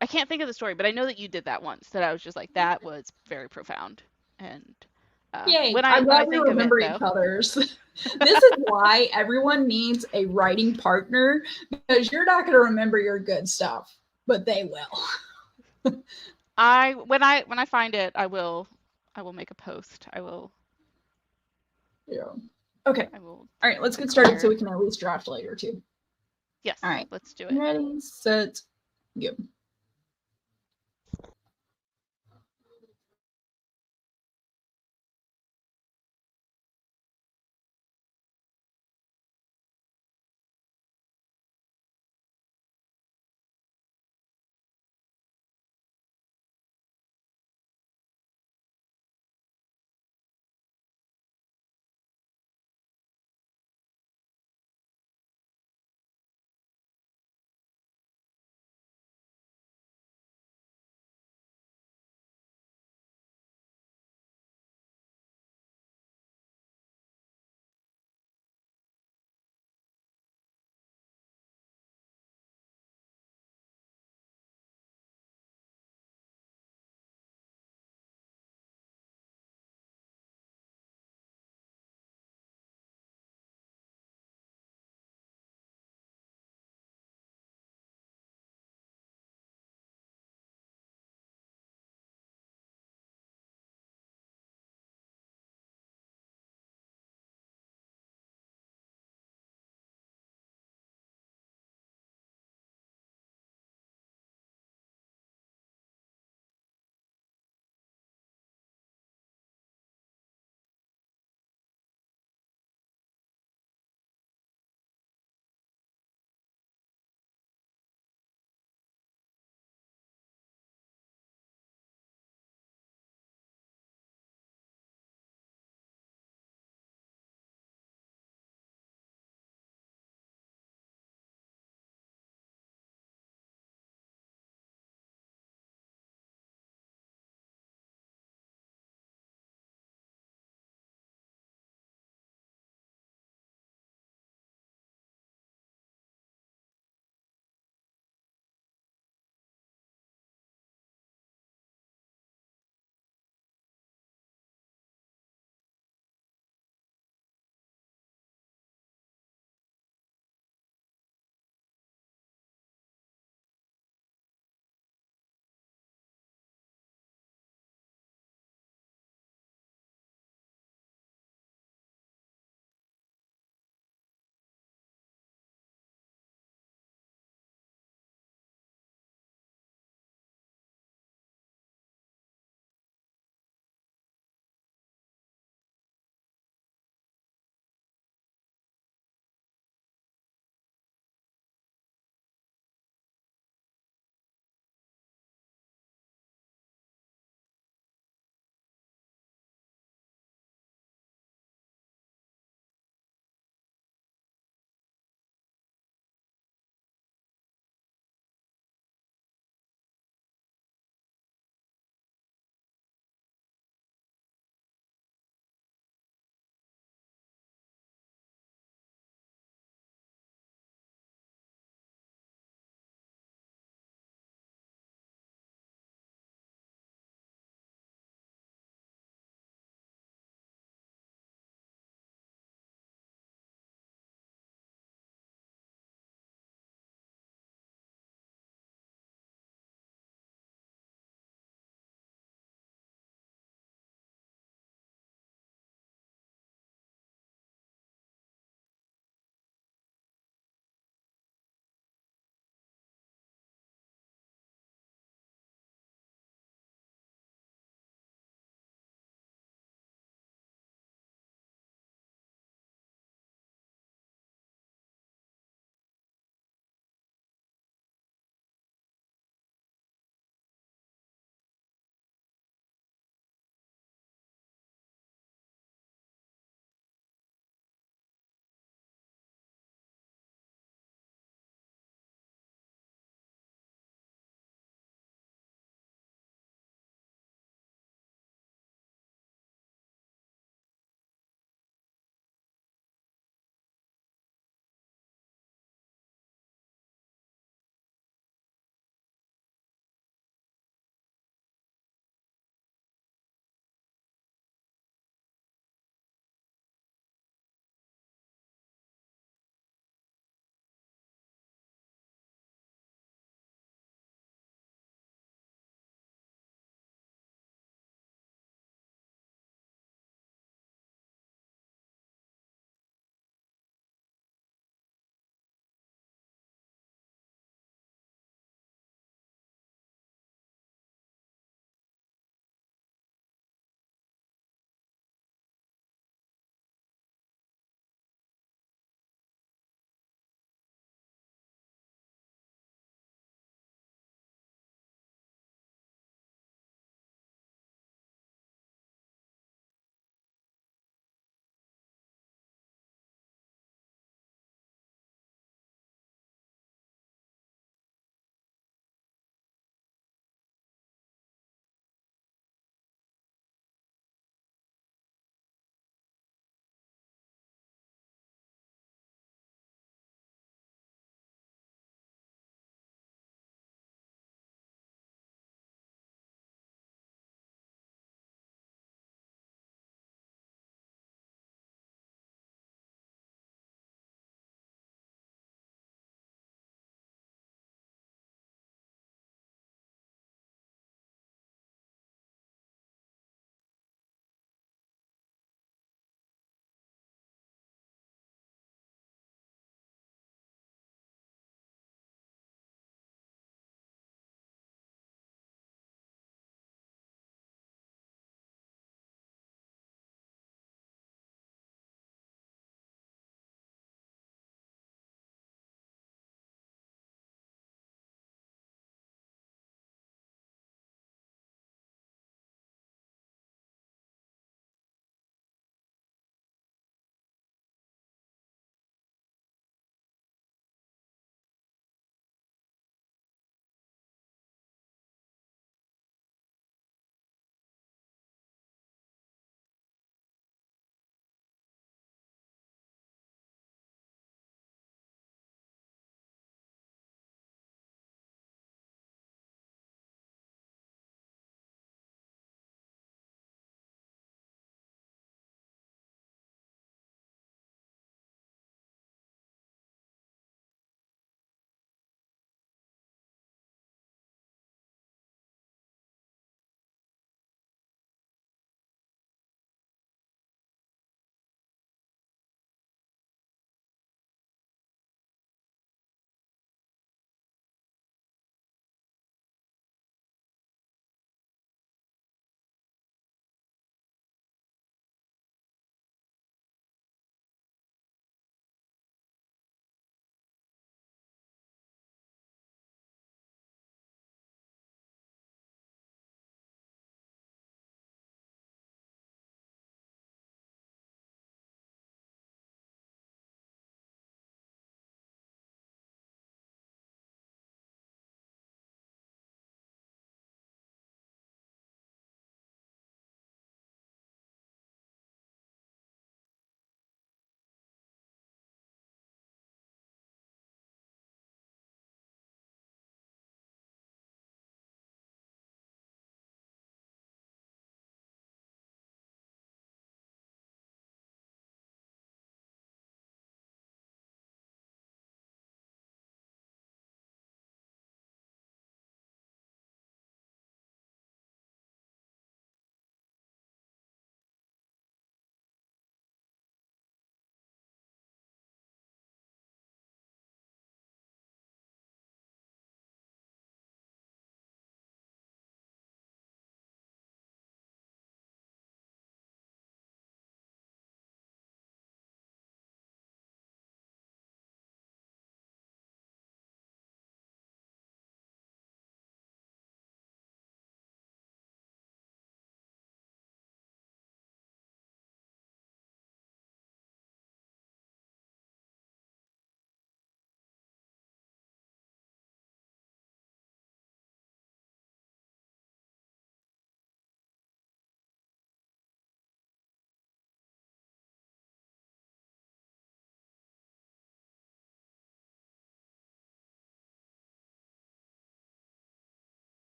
I can't think of the story, but I know that you did that once. That I was just like, that was very profound. And Yay. when I'm I glad we think of it remember each though, other's. This is why everyone needs a writing partner because you're not going to remember your good stuff, but they will. when I find it, I will make a post. Yeah. Okay. I will All right. Let's get started so declare. we can at least draft later too. Yes, All right. let's do it. Ready, set, go.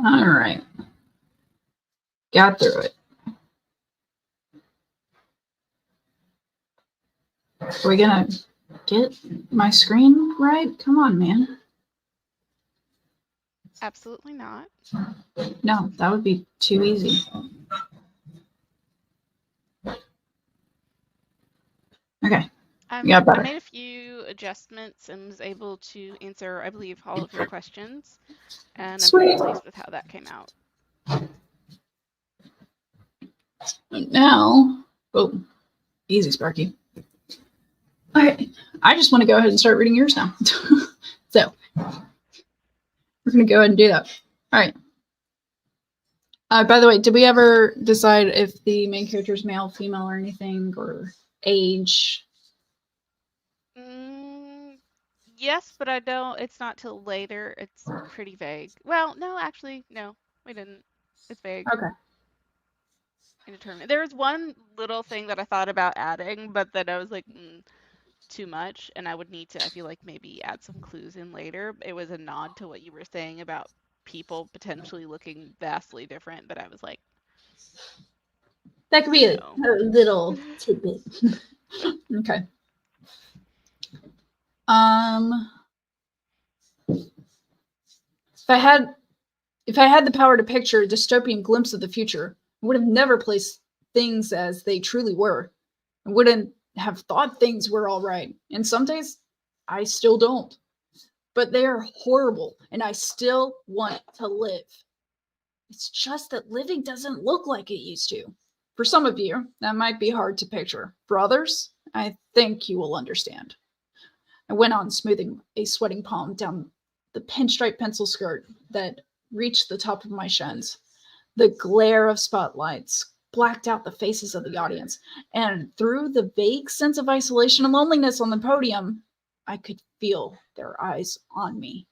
All right. Got through it. Are we gonna get my screen right? Come on, man. Absolutely not. No, that would be too easy. Okay. Yeah, I better. made a few adjustments and was able to answer, I believe, all of your questions. And I'm pretty Sweet. pleased with how that came out. Now, oh, easy, Sparky. All right. I just want to go ahead and start reading yours now. So, we're going to go ahead and do that. All right. By the way, did we ever decide if the main character is male, female, or anything, or age? Yes, but I don't. It's not till later. It's pretty vague. Well, no, actually, no, we didn't. It's vague. Okay. Indeterminate. There was one little thing that I thought about adding, but then I was like, too much, and I would need to, I feel like, maybe add some clues in later. It was a nod to what you were saying about people potentially looking vastly different, but I was like, That could be a little no. tidbit. Okay. If I had the power to picture a dystopian glimpse of the future, I would have never placed things as they truly were. I wouldn't have thought things were all right. And some days, I still don't. But they are horrible, and I still want to live. It's just that living doesn't look like it used to. For some of you, that might be hard to picture. For others, I think you will understand. I went on, smoothing a sweating palm down the pinstripe pencil skirt that reached the top of my shins. The glare of spotlights blacked out the faces of the audience, and through the vague sense of isolation and loneliness on the podium, I could feel their eyes on me.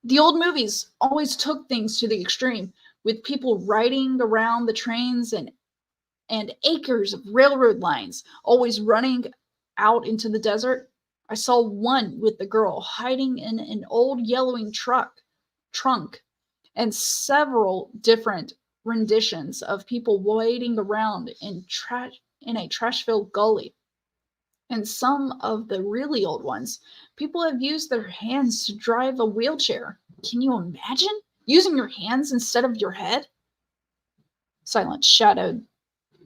The old movies always took things to the extreme, with people riding around the trains and acres of railroad lines always running out into the desert. I saw one with the girl hiding in an old yellowing trunk, and several different renditions of people wading around in a trash-filled gully. And some of the really old ones, people have used their hands to drive a wheelchair. Can you imagine using your hands instead of your head? Silence shaded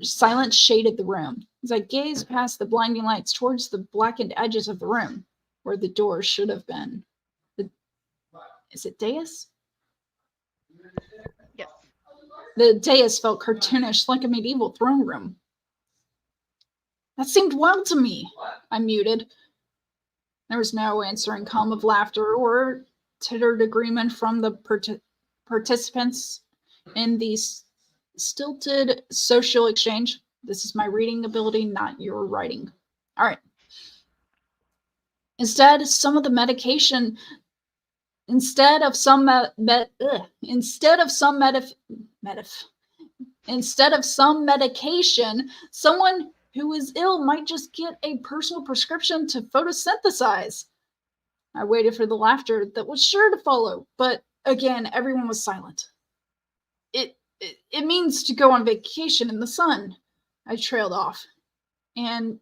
the room as I gazed past the blinding lights towards the blackened edges of the room where the door should have been. Is it dais? Yes. The dais felt cartoonish, like a medieval throne room. That seemed wild to me. I muted. There was no answering hum of laughter or tittered agreement from the participants in the stilted social exchange. This is my reading ability, not your writing. All right. Instead of some medication, someone who is ill might just get a personal prescription to photosynthesize. I waited for the laughter that was sure to follow, but again, everyone was silent. It means to go on vacation in the sun. I trailed off and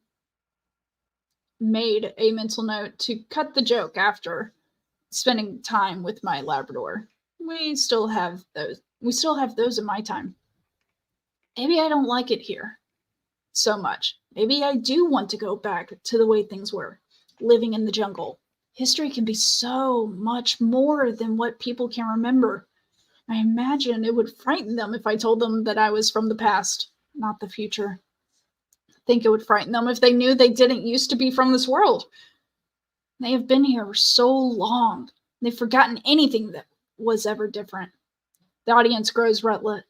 made a mental note to cut the joke after spending time with my Labrador. We still have those in my time. Maybe I don't like it here so much. Maybe I do want to go back to the way things were, living in the jungle. History can be so much more than what people can remember. I imagine it would frighten them if I told them that I was from the past, not the future. I think it would frighten them if they knew they didn't used to be from this world. They have been here so long. They've forgotten anything that was ever different. The audience grows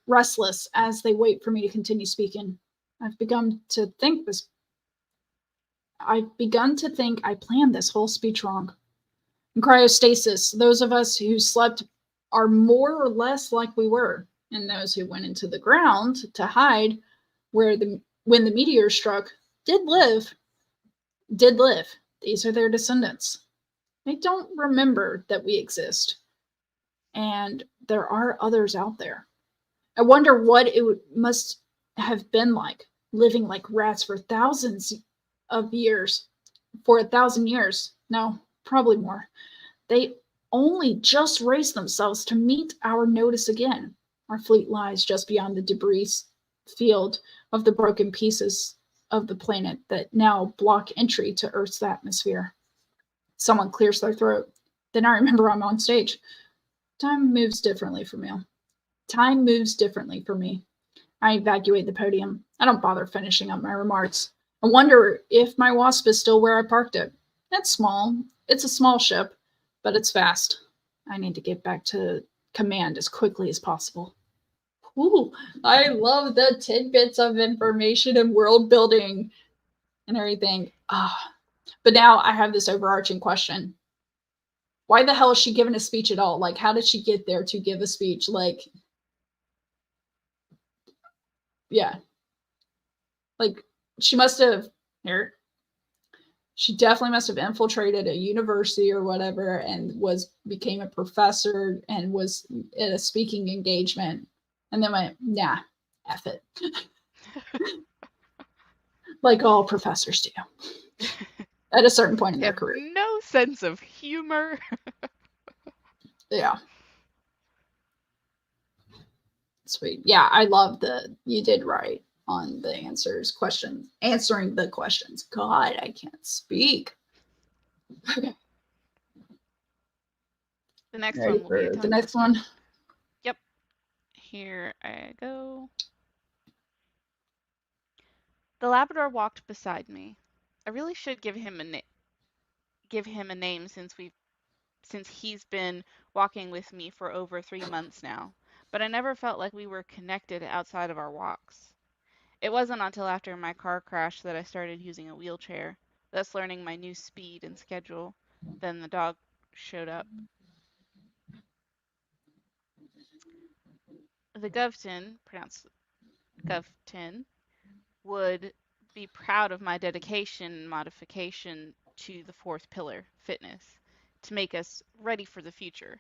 restless as they wait for me to continue speaking. I've begun to think I planned this whole speech wrong. In cryostasis, those of us who slept are more or less like we were, and those who went into the ground to hide when the meteor struck did live. These are their descendants. They don't remember that we exist. and there are others out there. I wonder what must have been like living like rats for thousands of years, for 1,000 years. No, probably more. They only just raised themselves to meet our notice again. Our fleet lies just beyond the debris field of the broken pieces of the planet that now block entry to Earth's atmosphere. Someone clears their throat. Then I remember I'm on stage. Time moves differently for me. Time moves differently for me. I evacuate the podium. I don't bother finishing up my remarks. I wonder if my wasp is still where I parked it. It's small. It's a small ship, but it's fast. I need to get back to command as quickly as possible. Ooh, I love the tidbits of information and world building and everything. But now I have this overarching question. Why the hell is she giving a speech at all? Like, how did she get there to give a speech? Like, yeah. Like, she must have, here, she definitely must have infiltrated a university or whatever and became a professor and was in a speaking engagement and then went, nah, F it. Like all professors do at a certain point in They their have career. no sense of humor. Yeah. Sweet. Yeah, I love you did right on the answering the questions. God, I can't speak. Okay. The next Ready one will be a for the tongue next twister. one? Yep. Here I go. The Labrador walked beside me. I really should give him a name since he's been walking with me for over 3 months now, but I never felt like we were connected outside of our walks. It wasn't until after my car crash that I started using a wheelchair, thus learning my new speed and schedule. Then the dog showed up. The Govton, pronounced Govton, would be proud of my dedication and modification to the fourth pillar, fitness, to make us ready for the future.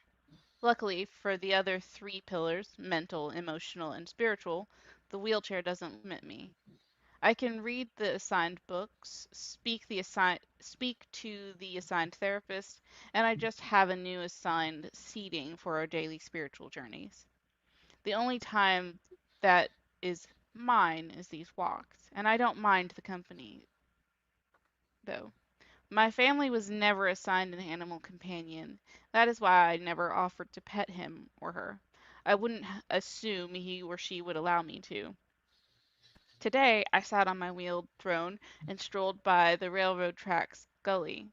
Luckily, for the other three pillars, mental, emotional, and spiritual, the wheelchair doesn't limit me. I can read the assigned books, speak to the assigned therapist, and I just have a new assigned seating for our daily spiritual journeys. The only time that is mine is these walks, and I don't mind the company, though. My family was never assigned an animal companion. That is why I never offered to pet him or her. I wouldn't assume he or she would allow me to. Today, I sat on my wheeled throne and strolled by the railroad tracks gully.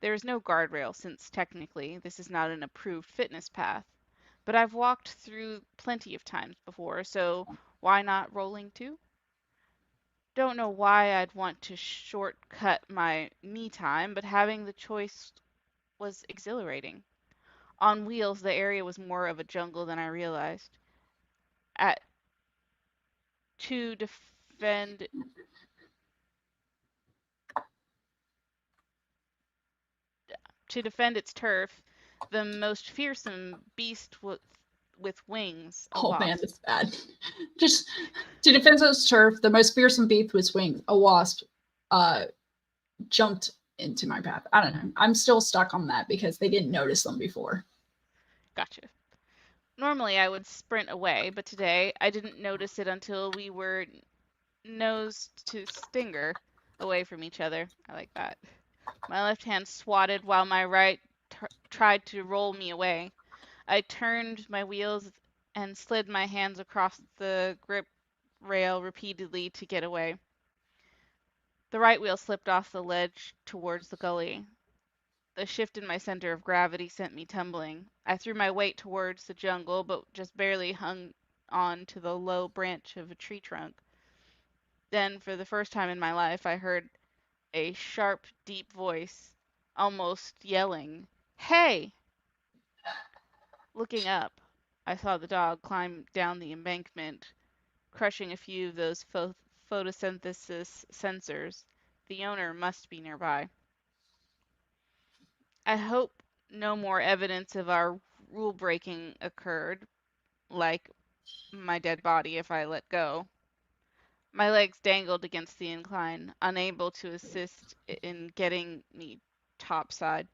There is no guardrail since technically this is not an approved fitness path, but I've walked through plenty of times before, so why not rolling too? Don't know why I'd want to shortcut my me time, but having the choice was exhilarating. On wheels, the area was more of a jungle than I realized. At to defend to defend its turf, the most fearsome beast with wings, a Oh man, wasp. it's bad. Just to defend its turf, the most fearsome beast with wings, a wasp, uh, jumped into my path. I don't know. I'm still stuck on that because they didn't notice them before. Gotcha. Normally I would sprint away, but today I didn't notice it until we were nose to stinger away from each other. I like that. My left hand swatted while my right tried to roll me away. I turned my wheels and slid my hands across the grip rail repeatedly to get away. The right wheel slipped off the ledge towards the gully. The shift in my center of gravity sent me tumbling. I threw my weight towards the jungle, but just barely hung on to the low branch of a tree trunk. Then, for the first time in my life, I heard a sharp, deep voice, almost yelling, "Hey!" Looking up, I saw the dog climb down the embankment, crushing a few of those photosynthesis sensors. The owner must be nearby. I hope no more evidence of our rule breaking occurred, like my dead body if I let go. My legs dangled against the incline, unable to assist in getting me topside.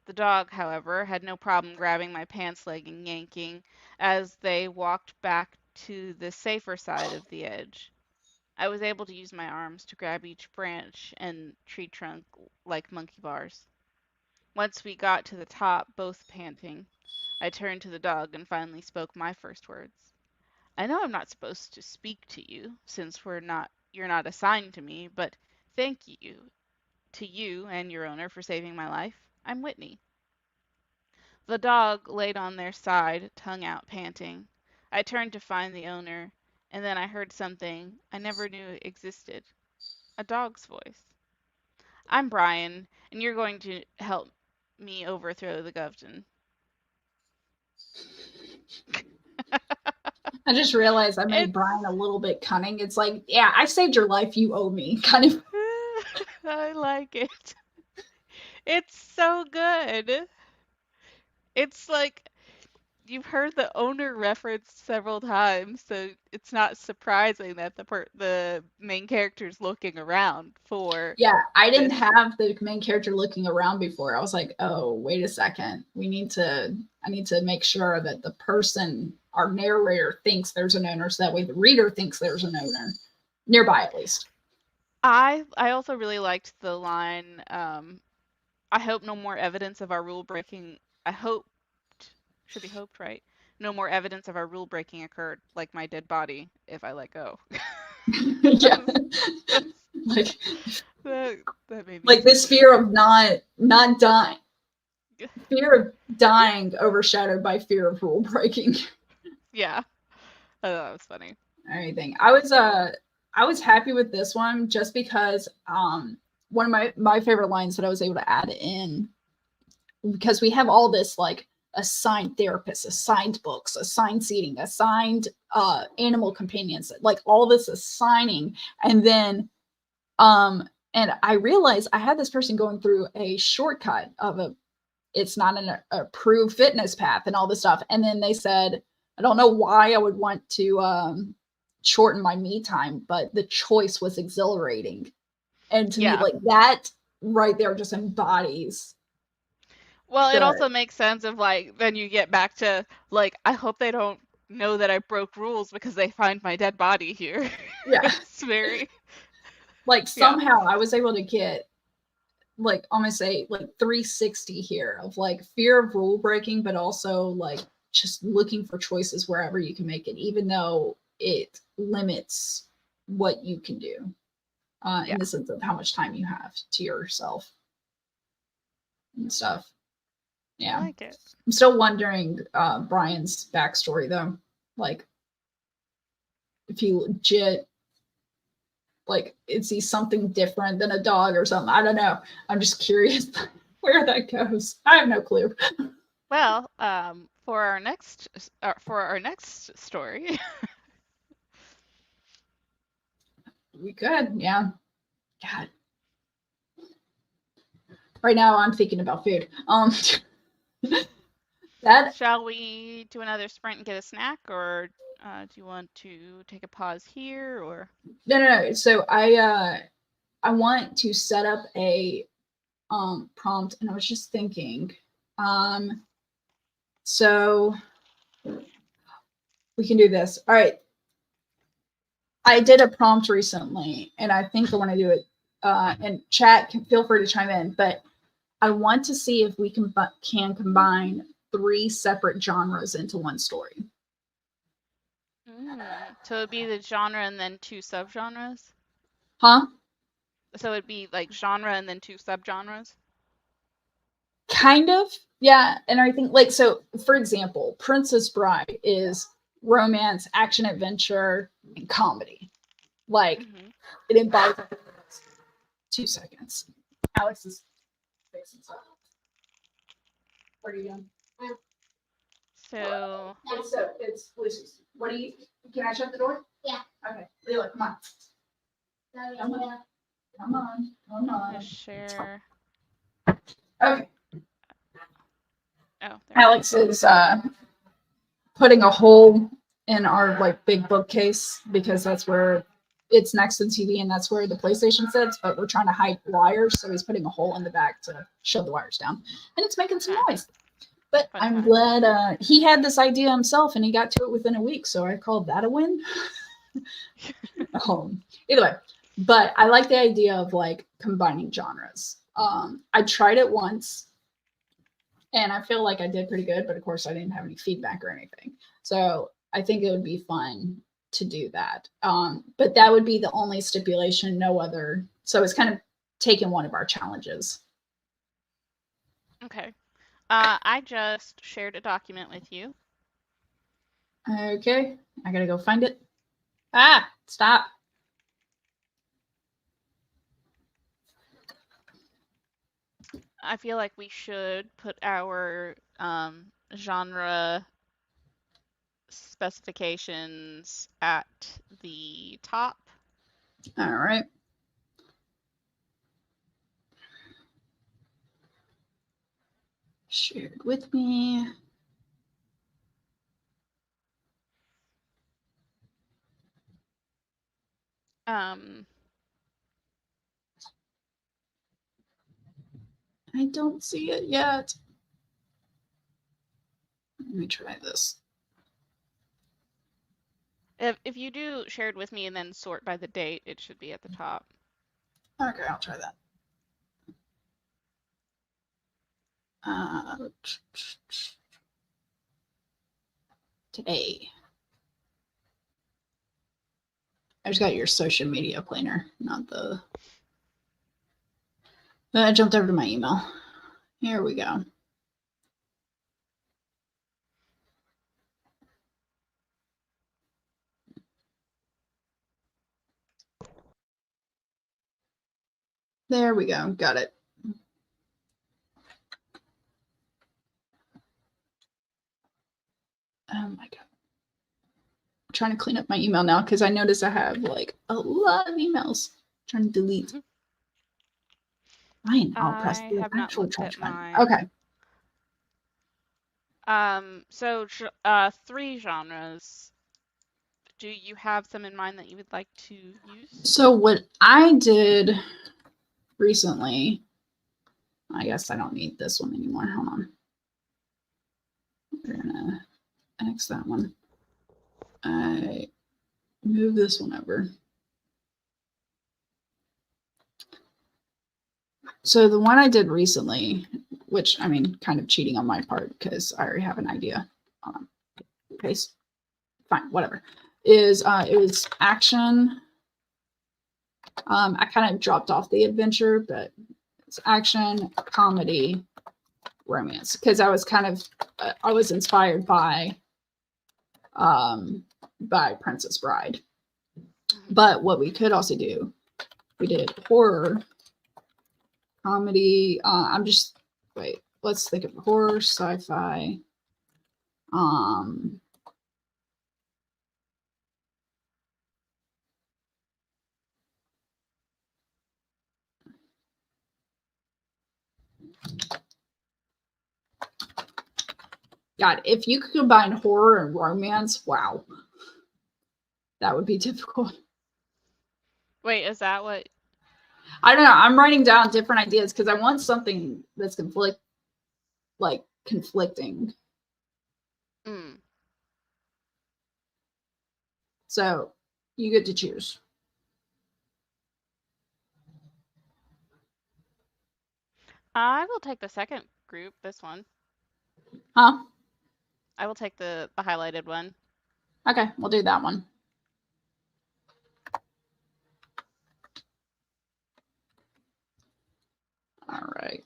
The dog, however, had no problem grabbing my pants leg and yanking as they walked back to the safer side of the edge. I was able to use my arms to grab each branch and tree trunk like monkey bars. Once we got to the top, both panting, I turned to the dog and finally spoke my first words. I know I'm not supposed to speak to you since you're not assigned to me, but thank you to you and your owner for saving my life. I'm Whitney. The dog laid on their side, tongue out, panting. I turned to find the owner, and then I heard something I never knew existed. A dog's voice. I'm Brian, and you're going to help me overthrow the Govton. I just realized I made Brian a little bit cunning. It's like, yeah, I saved your life. You owe me, kind of. I like it. It's so good. It's like you've heard the owner referenced several times, so it's not surprising that the main character's looking around for. Yeah, I didn't have the main character looking around before. I was like, oh, wait a second. I need to make sure that the person, our narrator, thinks there's an owner, so that way the reader thinks there's an owner nearby, at least. I also really liked the line, I hope no more evidence of our rule breaking. Should be hoped, right? No more evidence of our rule breaking occurred, like my dead body, if I let go. Yeah. Like that made me like this fear of not dying. Fear of dying overshadowed by fear of rule breaking. Yeah. I thought that was funny. Anything. I was happy with this one just because one of my favorite lines that I was able to add in, because we have all this like assigned therapists, assigned books, assigned seating, assigned animal companions, like all this assigning, and then and I realized I had this person going through a shortcut of it's not an approved fitness path and all this stuff, and then they said, I don't know why I would want to shorten my me time, but the choice was exhilarating, and to me, like that right there just embodies. Well, it also makes sense of like, then you get back to like, I hope they don't know that I broke rules because they find my dead body here. Yeah. It's very like somehow I was able to get like almost say like 360 here of like fear of rule breaking, but also like just looking for choices wherever you can make it, even though it limits what you can do in the sense of how much time you have to yourself and stuff. Yeah. I like it. I'm still wondering Brian's backstory though. Like if he legit, like, is he something different than a dog or something? I don't know. I'm just curious where that goes. I have no clue. Well, for our next story, We could, yeah. God. Right now, I'm thinking about food. That. Shall we do another sprint and get a snack, or do you want to take a pause here, or? No. So I want to set up a prompt, and I was just thinking, so we can do this. All right. I did a prompt recently, and I think I want to do it. And chat can feel free to chime in, but I want to see if we can combine 3 separate genres into one story. So it'd be the genre and then 2 subgenres? Huh? So it'd be like genre and then 2 subgenres? Kind of, yeah. And I think like, so for example, Princess Bride is romance, action, adventure, and comedy. Like it embodies. 2 seconds. Alex is fixing stuff. What are you doing? So it's Lucy's. What do you? Can I shut the door? Yeah. Okay. Leela, come on. Come on. Share. Okay. Oh, there Alex is putting a hole in our like big bookcase because that's where it's next to the TV and that's where the PlayStation sits, but we're trying to hide wires, so he's putting a hole in the back to shove the wires down. And it's making some noise. But Fun I'm time. glad he had this idea himself and he got to it within a week, so I called that a win. Either way. But I like the idea of like combining genres. I tried it once and I feel like I did pretty good, but of course I didn't have any feedback or anything. So I think it would be fun to do that. But that would be the only stipulation, no other. So it's kind of taking one of our challenges. Okay. I just shared a document with you. Okay, I gotta go find it. Ah, stop. I feel like we should put our genre specifications at the top. All right. Shared with me. I don't see it yet. Let me try this. If you do shared with me and then sort by the date, it should be at the top. Okay, I'll try that. Today. I just got your social media planner, not the. I jumped over to my email. Here we go. There we go. Got it. Oh my God. I'm trying to clean up my email now because I noticed I have like a lot of emails. I'm trying to delete. Fine, I'll press I the have not actual looked trash at button. mine. Okay. So 3 genres. Do you have some in mind that you would like to use? So what I did recently, I guess I don't need this one anymore. Hold on. We're gonna X that one. I move this one over. So the one I did recently, which I mean, kind of cheating on my part because I already have an idea. Paste. Fine, whatever. Is it was action. I kind of dropped off the adventure, but it's action, comedy, romance because I was kind of I was inspired by Princess Bride. But what we could also do, we did horror, comedy. Let's think of horror, sci-fi. God, if you could combine horror and romance, wow. That would be difficult. Wait, is that what? I don't know. I'm writing down different ideas because I want something that's conflicting. So you get to choose. I will take the second group, this one. Huh? I will take the highlighted one. Okay, we'll do that one. All right.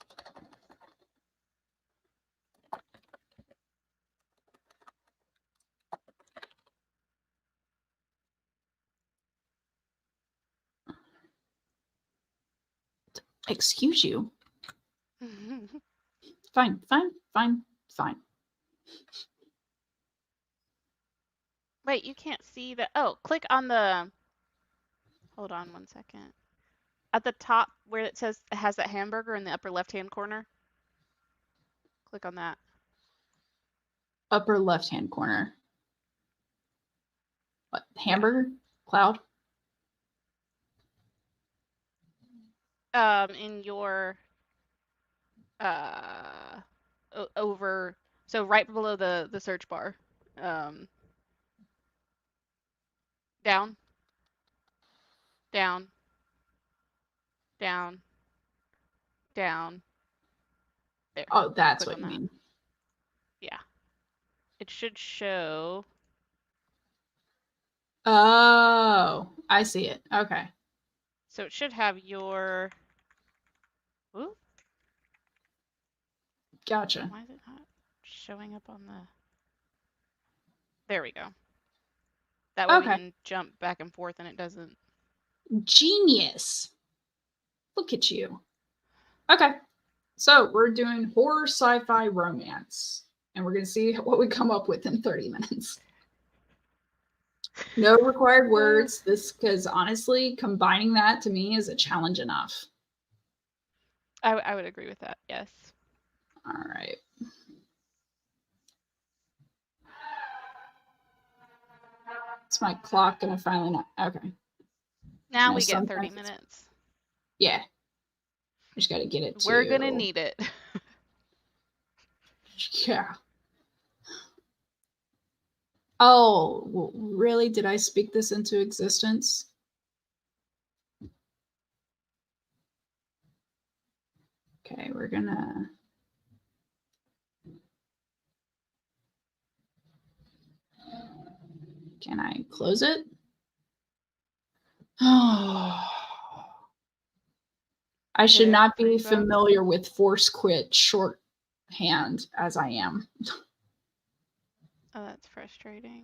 Excuse you. Fine. Wait, you can't see the. Oh, click on the. Hold on 1 second. At the top where it says it has that hamburger in the upper left-hand corner. Click on that. Upper left-hand corner. What? Hamburger? Cloud? In your over, so right below the search bar. Down, down, down, down. There. Oh, that's Click what on you that. mean. Yeah. It should show. Oh, I see it. Okay. So it should have your. Ooh, Gotcha. why is it not showing up on the? There we go. That way we Okay. can jump back and forth and it doesn't. Genius. Look at you. Okay. So we're doing horror, sci-fi, romance. And we're going to see what we come up with in 30 minutes. No required words. This, because honestly, combining that to me is a challenge enough. I would agree with that. Yes. All right. It's my clock gonna finally not. Okay. Now No, we get 30 sometimes it's- minutes. Yeah. I just got to get it to. We're gonna need it. Yeah. Oh, well, really? Did I speak this into existence? Okay, we're gonna. Can I close it? Oh. I should Hit not F3 be box. familiar with force quit shorthand as I am. Oh, that's frustrating.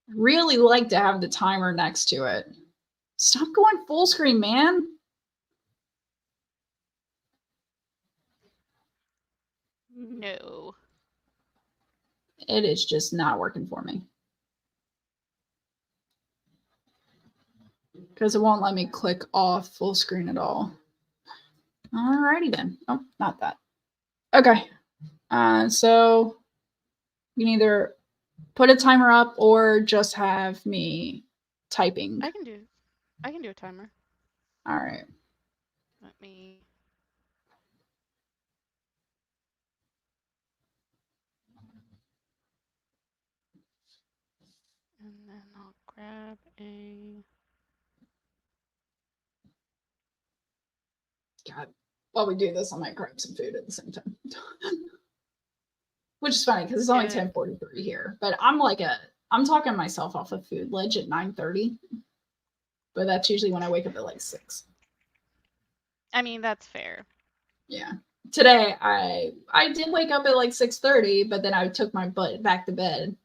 Really like to have the timer next to it. Stop going full screen, man. No. It is just not working for me. Because it won't let me click off full screen at all. Alrighty then. Oh, not that. Okay. So you can either put a timer up or just have me typing. I can do a timer. All right. Let me. And then I'll grab a. God, while we do this, I might grab some food at the same time. Which is funny because it's only 10:43 here. But I'm talking myself off a food ledge at 9:30. But that's usually when I wake up at like 6. I mean, that's fair. Yeah. Today I did wake up at like 6:30, but then I took my butt back to bed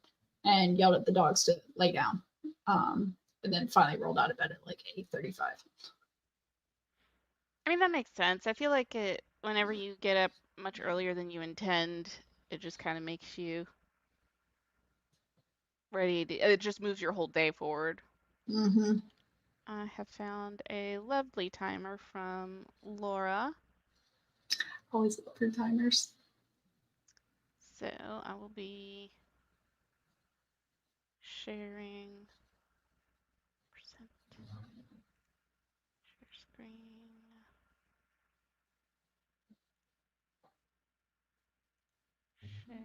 and yelled at the dogs to lay down. And then finally rolled out of bed at like 8:35. I mean, that makes sense. I feel like whenever you get up much earlier than you intend, it just kind of makes you ready. It just moves your whole day forward. Mm-hmm. I have found a lovely timer from Laura. Always love her timers. So I will be sharing percent share screen. Share.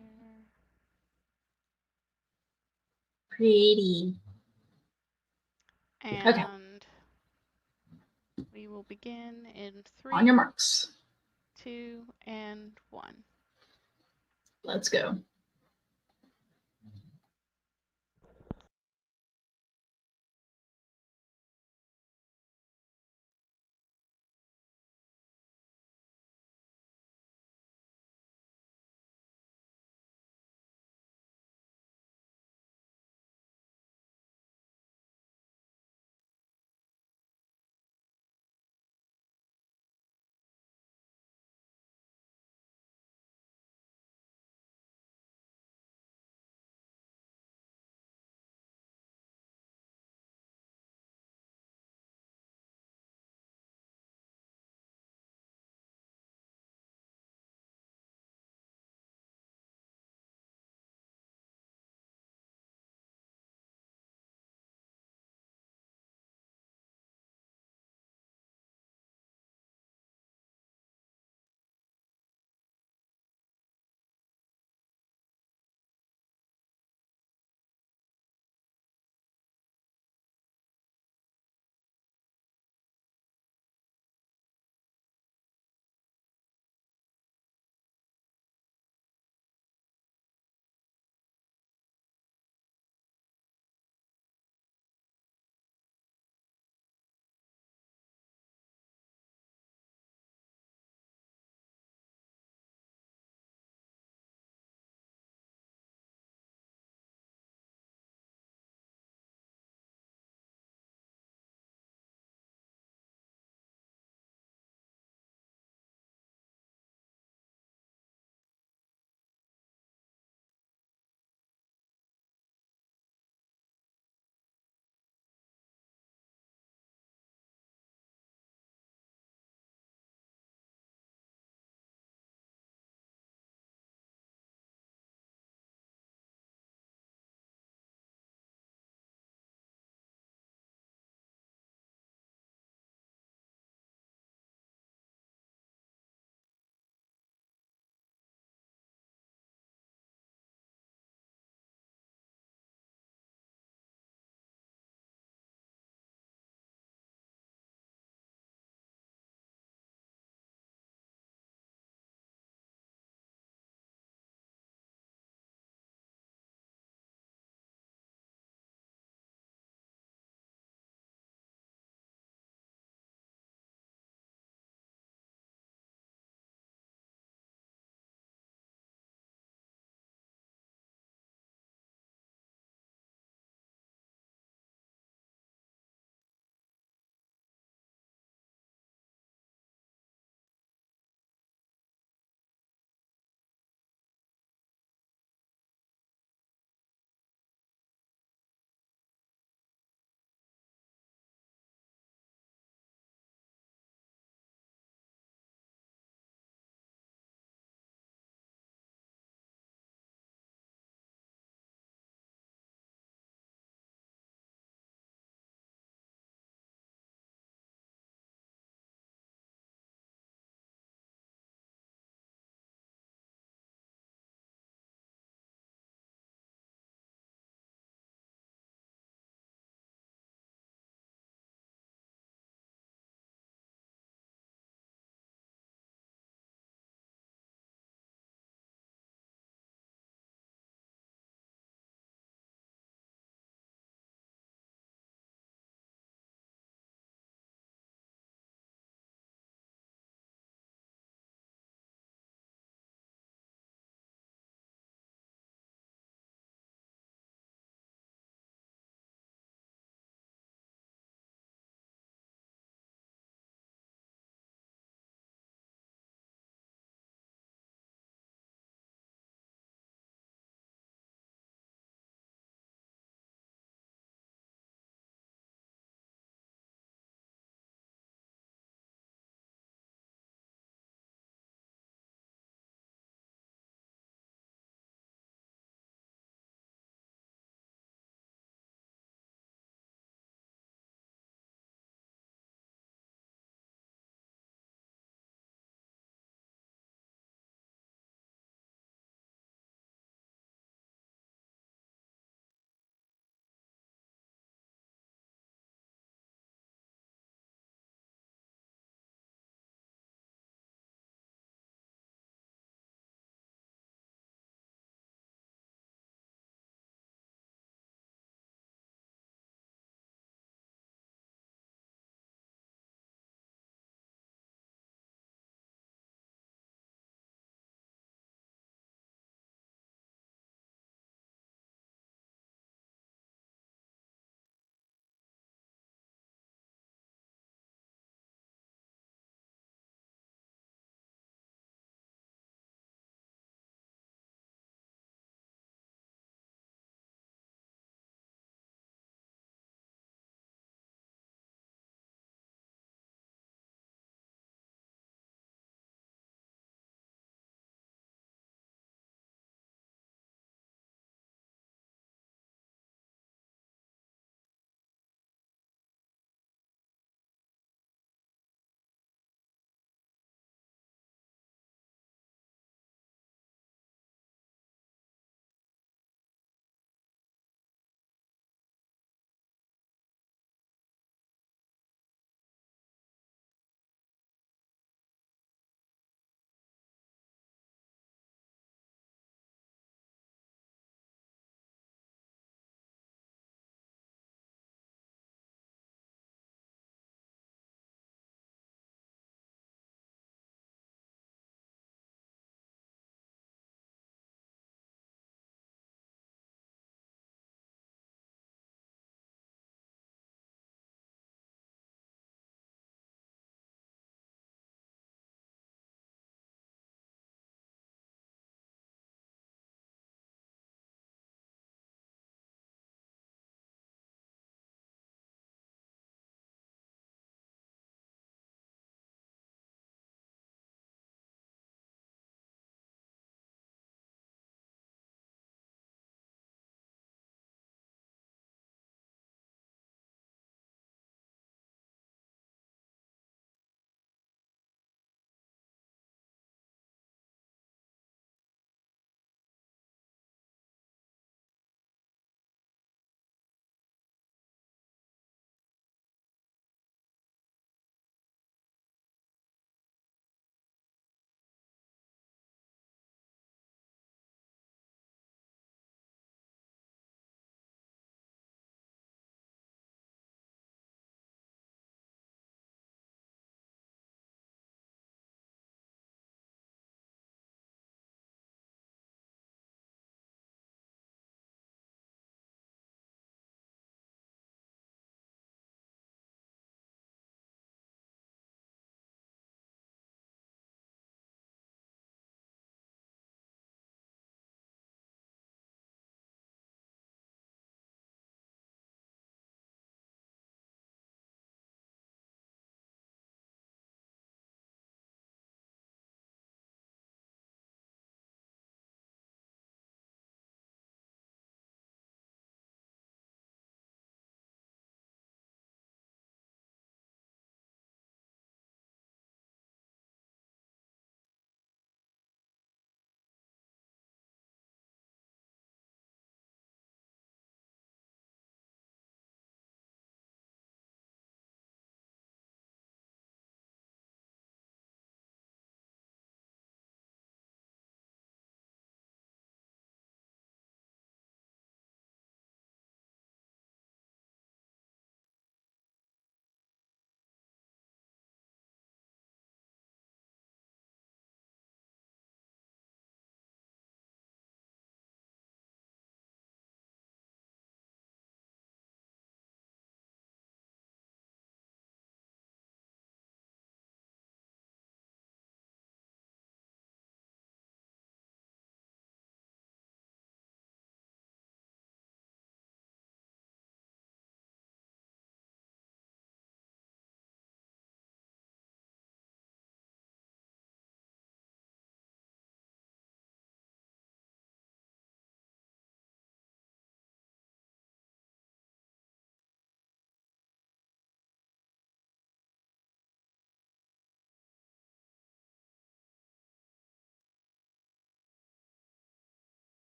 Pretty. And Okay. we will begin in 3, On your marks. 2, and 1. Let's go.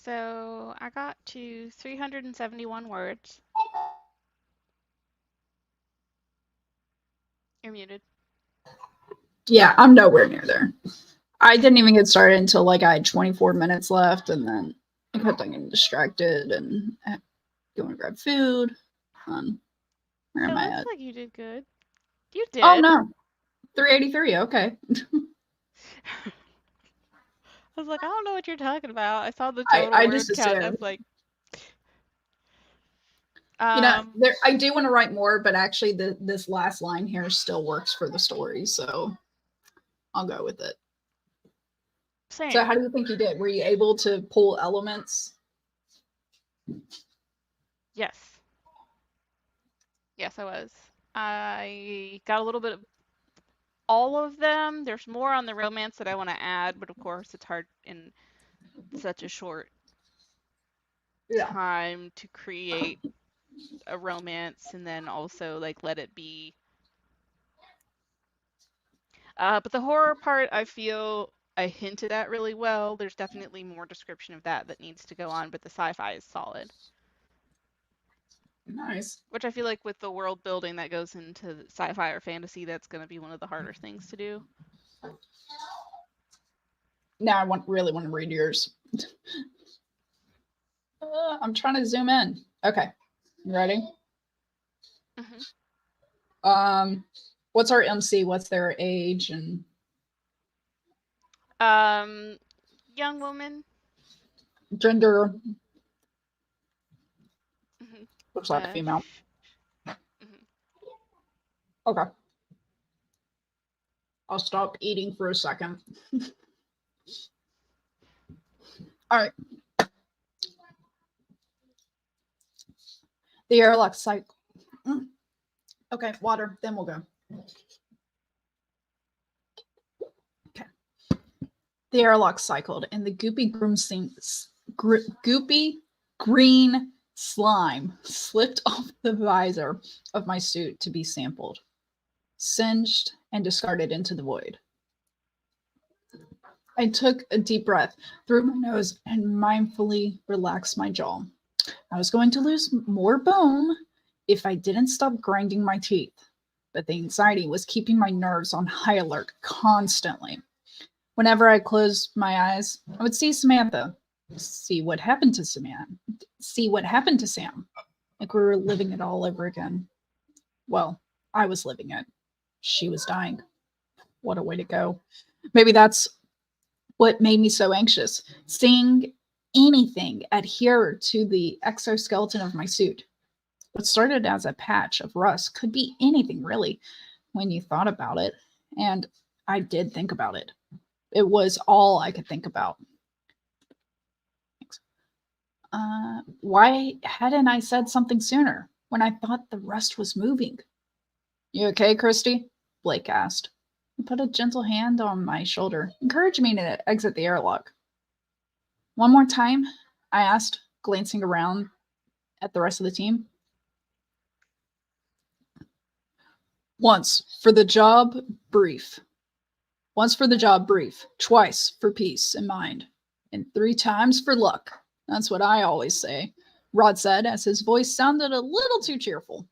So I got to 371 words. You're muted. Yeah, I'm nowhere near there. I didn't even get started until like I had 24 minutes left, and then I kept on getting distracted and going to grab food. Where It am I looks at? like you did good. You Oh did. no, 383. Okay. I was like, I don't know what you're talking about. I saw the I, total I word just count. I assumed. was like, You know, I do want to write more, but actually, this last line here still works for the story, so I'll go with it. same. So, how do you think you did? Were you able to pull elements? Yes. Yes, I was. I got a little bit of all of them. There's more on the romance that I want to add, but of course, it's hard in such a short Yeah. time to create a romance and then also like let it be. But the horror part, I feel I hinted at really well. There's definitely more description of that needs to go on, but the sci-fi is solid. Nice. Which I feel like with the world building that goes into sci-fi or fantasy, that's going to be one of the harder things to do. Now I really want to read yours. I'm trying to zoom in. Okay, you ready? Mm-hmm. What's our MC? What's their age and Young woman. gender? Mm-hmm. Looks like a female. Mm-hmm. Okay. I'll stop eating for a second. All right. The airlock cycle. Okay, water. Then we'll go. Okay. The airlock cycled, and the goopy goopy green slime slipped off the visor of my suit to be sampled, singed, and discarded into the void. I took a deep breath through my nose and mindfully relaxed my jaw. I was going to lose more bone if I didn't stop grinding my teeth, but the anxiety was keeping my nerves on high alert constantly. Whenever I closed my eyes, I would see Samantha, see what happened to Sam, like we were living it all over again. Well, I was living it. She was dying. What a way to go. Maybe that's what made me so anxious. Seeing anything adhere to the exoskeleton of my suit. What started as a patch of rust could be anything, really, when you thought about it. And I did think about it. It was all I could think about. Why hadn't I said something sooner when I thought the rust was moving? You okay, Christy? Blake asked. He put a gentle hand on my shoulder, encouraging me to exit the airlock. One more time? I asked, glancing around at the rest of the team. Once for the job brief. Once for the job brief. Twice for peace in mind. And 3 times for luck. That's what I always say, Rod said as his voice sounded a little too cheerful.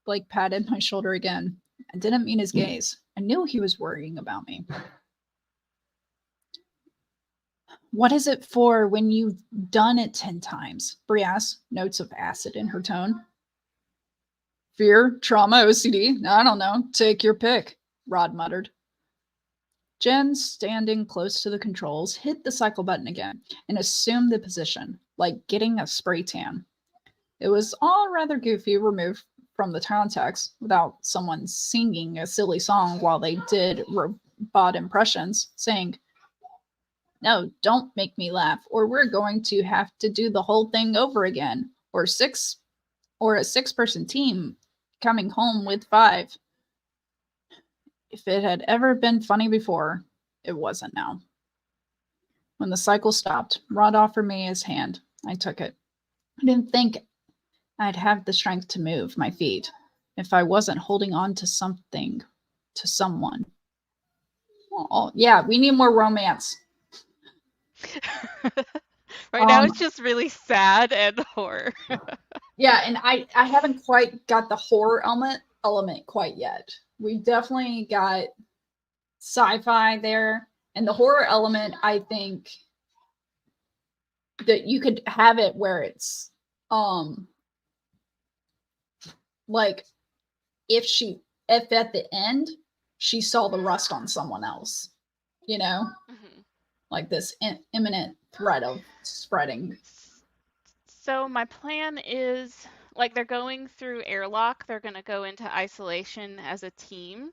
Blake patted my shoulder again. I didn't mean his gaze. I knew he was worrying about me. What is it for when you've done it 10 times? Brie asked, notes of acid in her tone. Fear, trauma, OCD, I don't know. Take your pick, Rod muttered. Jen, standing close to the controls, hit the cycle button again and assumed the position, like getting a spray tan. It was all rather goofy, removed from the context, without someone singing a silly song while they did robot impressions, saying, "No, don't make me laugh, or we're going to have to do the whole thing over again, or a 6-person team coming home with 5. If it had ever been funny before, it wasn't now. When the cycle stopped, Rod offered me his hand. I took it. I didn't think I'd have the strength to move my feet if I wasn't holding on to something, to someone. Oh, yeah, we need more romance. Right now Um, it's just really sad and horror. Yeah, and I haven't quite got the horror element quite yet. We definitely got sci-fi there, and the horror element, I think that you could have it where it's like if at the end she saw the rust on someone else, you know, Mhm. like this imminent threat of spreading. So my plan is like they're going through airlock, they're going to go into isolation as a team.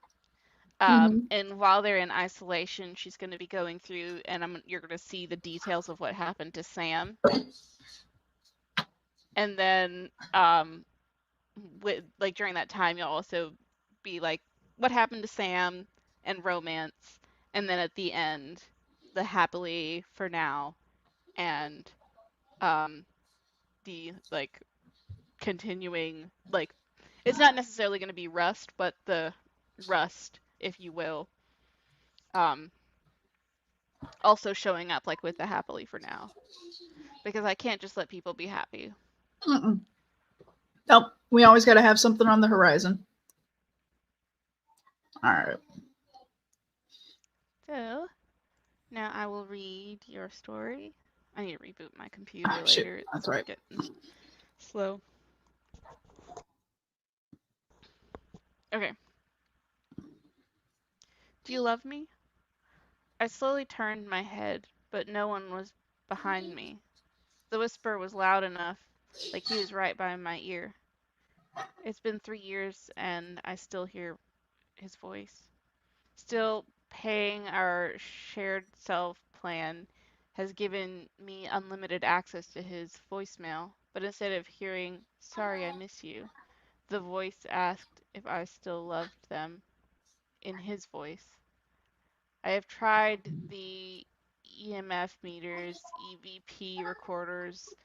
Mm-hmm. And while they're in isolation, she's going to be going through, and you're going to see the details of what happened to Sam. And then, like during that time, you'll also be like, what happened to Sam and romance, and then at the end, the happily for now, and the like continuing like it's not necessarily going to be rust, but the rust, if you will, um, also showing up like with the happily for now. Because I can't just let people be happy. Mm-mm. Nope, we always got to have something on the horizon. All right. So now I will read your story. I need to reboot my computer Oh, shoot, later. It's that's right. getting slow. Okay. Do you love me? I slowly turned my head, but no one was behind me. The whisper was loud enough, like he was right by my ear. It's been 3 years and I still hear his voice. Still paying our shared self plan has given me unlimited access to his voicemail, but instead of hearing, "Sorry, I miss you," the voice asked if I still loved them in his voice. I have tried the EMF meters, EVP recorders,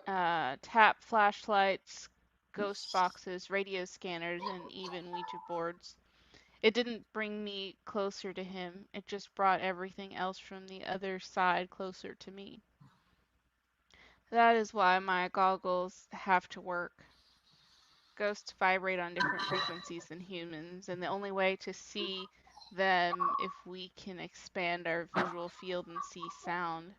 tap flashlights, ghost boxes, radio scanners, and even Ouija boards. It didn't bring me closer to him, it just brought everything else from the other side closer to me. That is why my goggles have to work. Ghosts vibrate on different frequencies than humans, and the only way to see them if we can expand our visual field and see sound.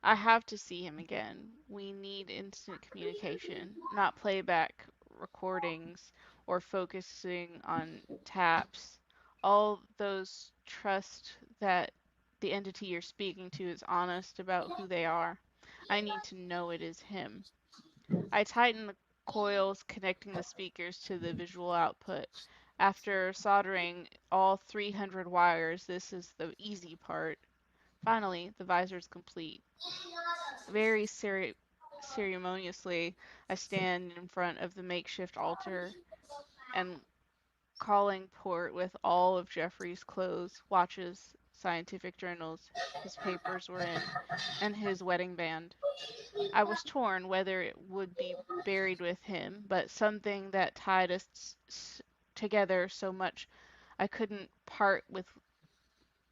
I have to see him again. We need instant communication, not playback recordings or focusing on taps. All those trust that the entity you're speaking to is honest about who they are. I need to know it is him. I tighten the coils connecting the speakers to the visual output. After soldering all 300 wires, this is the easy part. Finally, the visor is complete. Very ceremoniously, I stand in front of the makeshift altar and calling port with all of Jeffrey's clothes, watches, scientific journals his papers were in, and his wedding band. I was torn whether it would be buried with him, but something that tied us together so much I couldn't part with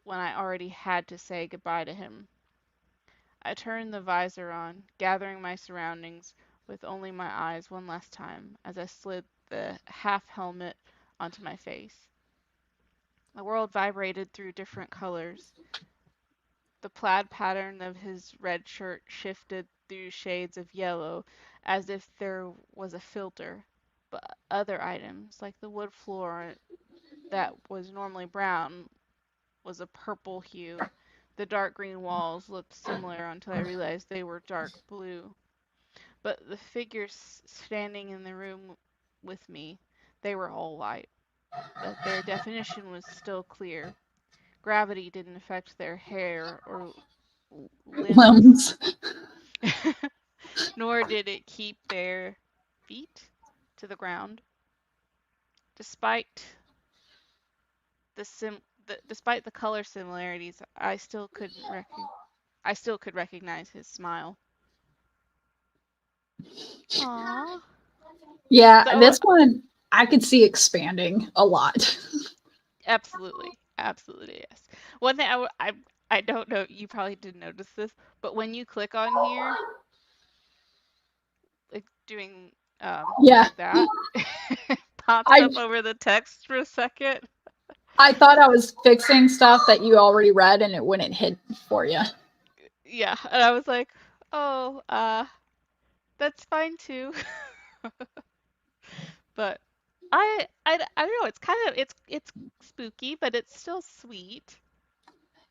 when I already had to say goodbye to him. I turned the visor on, gathering my surroundings with only my eyes one last time as I slid the half helmet onto my face. The world vibrated through different colors. The plaid pattern of his red shirt shifted through shades of yellow as if there was a filter, but other items, like the wood floor that was normally brown, was a purple hue. The dark green walls looked similar until I realized they were dark blue. But the figures standing in the room with me, they were all white, but their definition was still clear. Gravity didn't affect their hair or limbs, Limbs. nor did it keep their feet to the ground. Despite the despite the color similarities, I still could recognize his smile. Aww. Yeah, So this one I could see expanding a lot. absolutely. Absolutely yes. One thing I don't know, you probably didn't notice this, but when you click on here, like doing Yeah. like that, it pops I up over the text for a second. I thought I was fixing stuff that you already read and it wouldn't hit for you. Yeah, and I was like, oh, that's fine too. But I don't know, it's kind of it's spooky, but it's still sweet.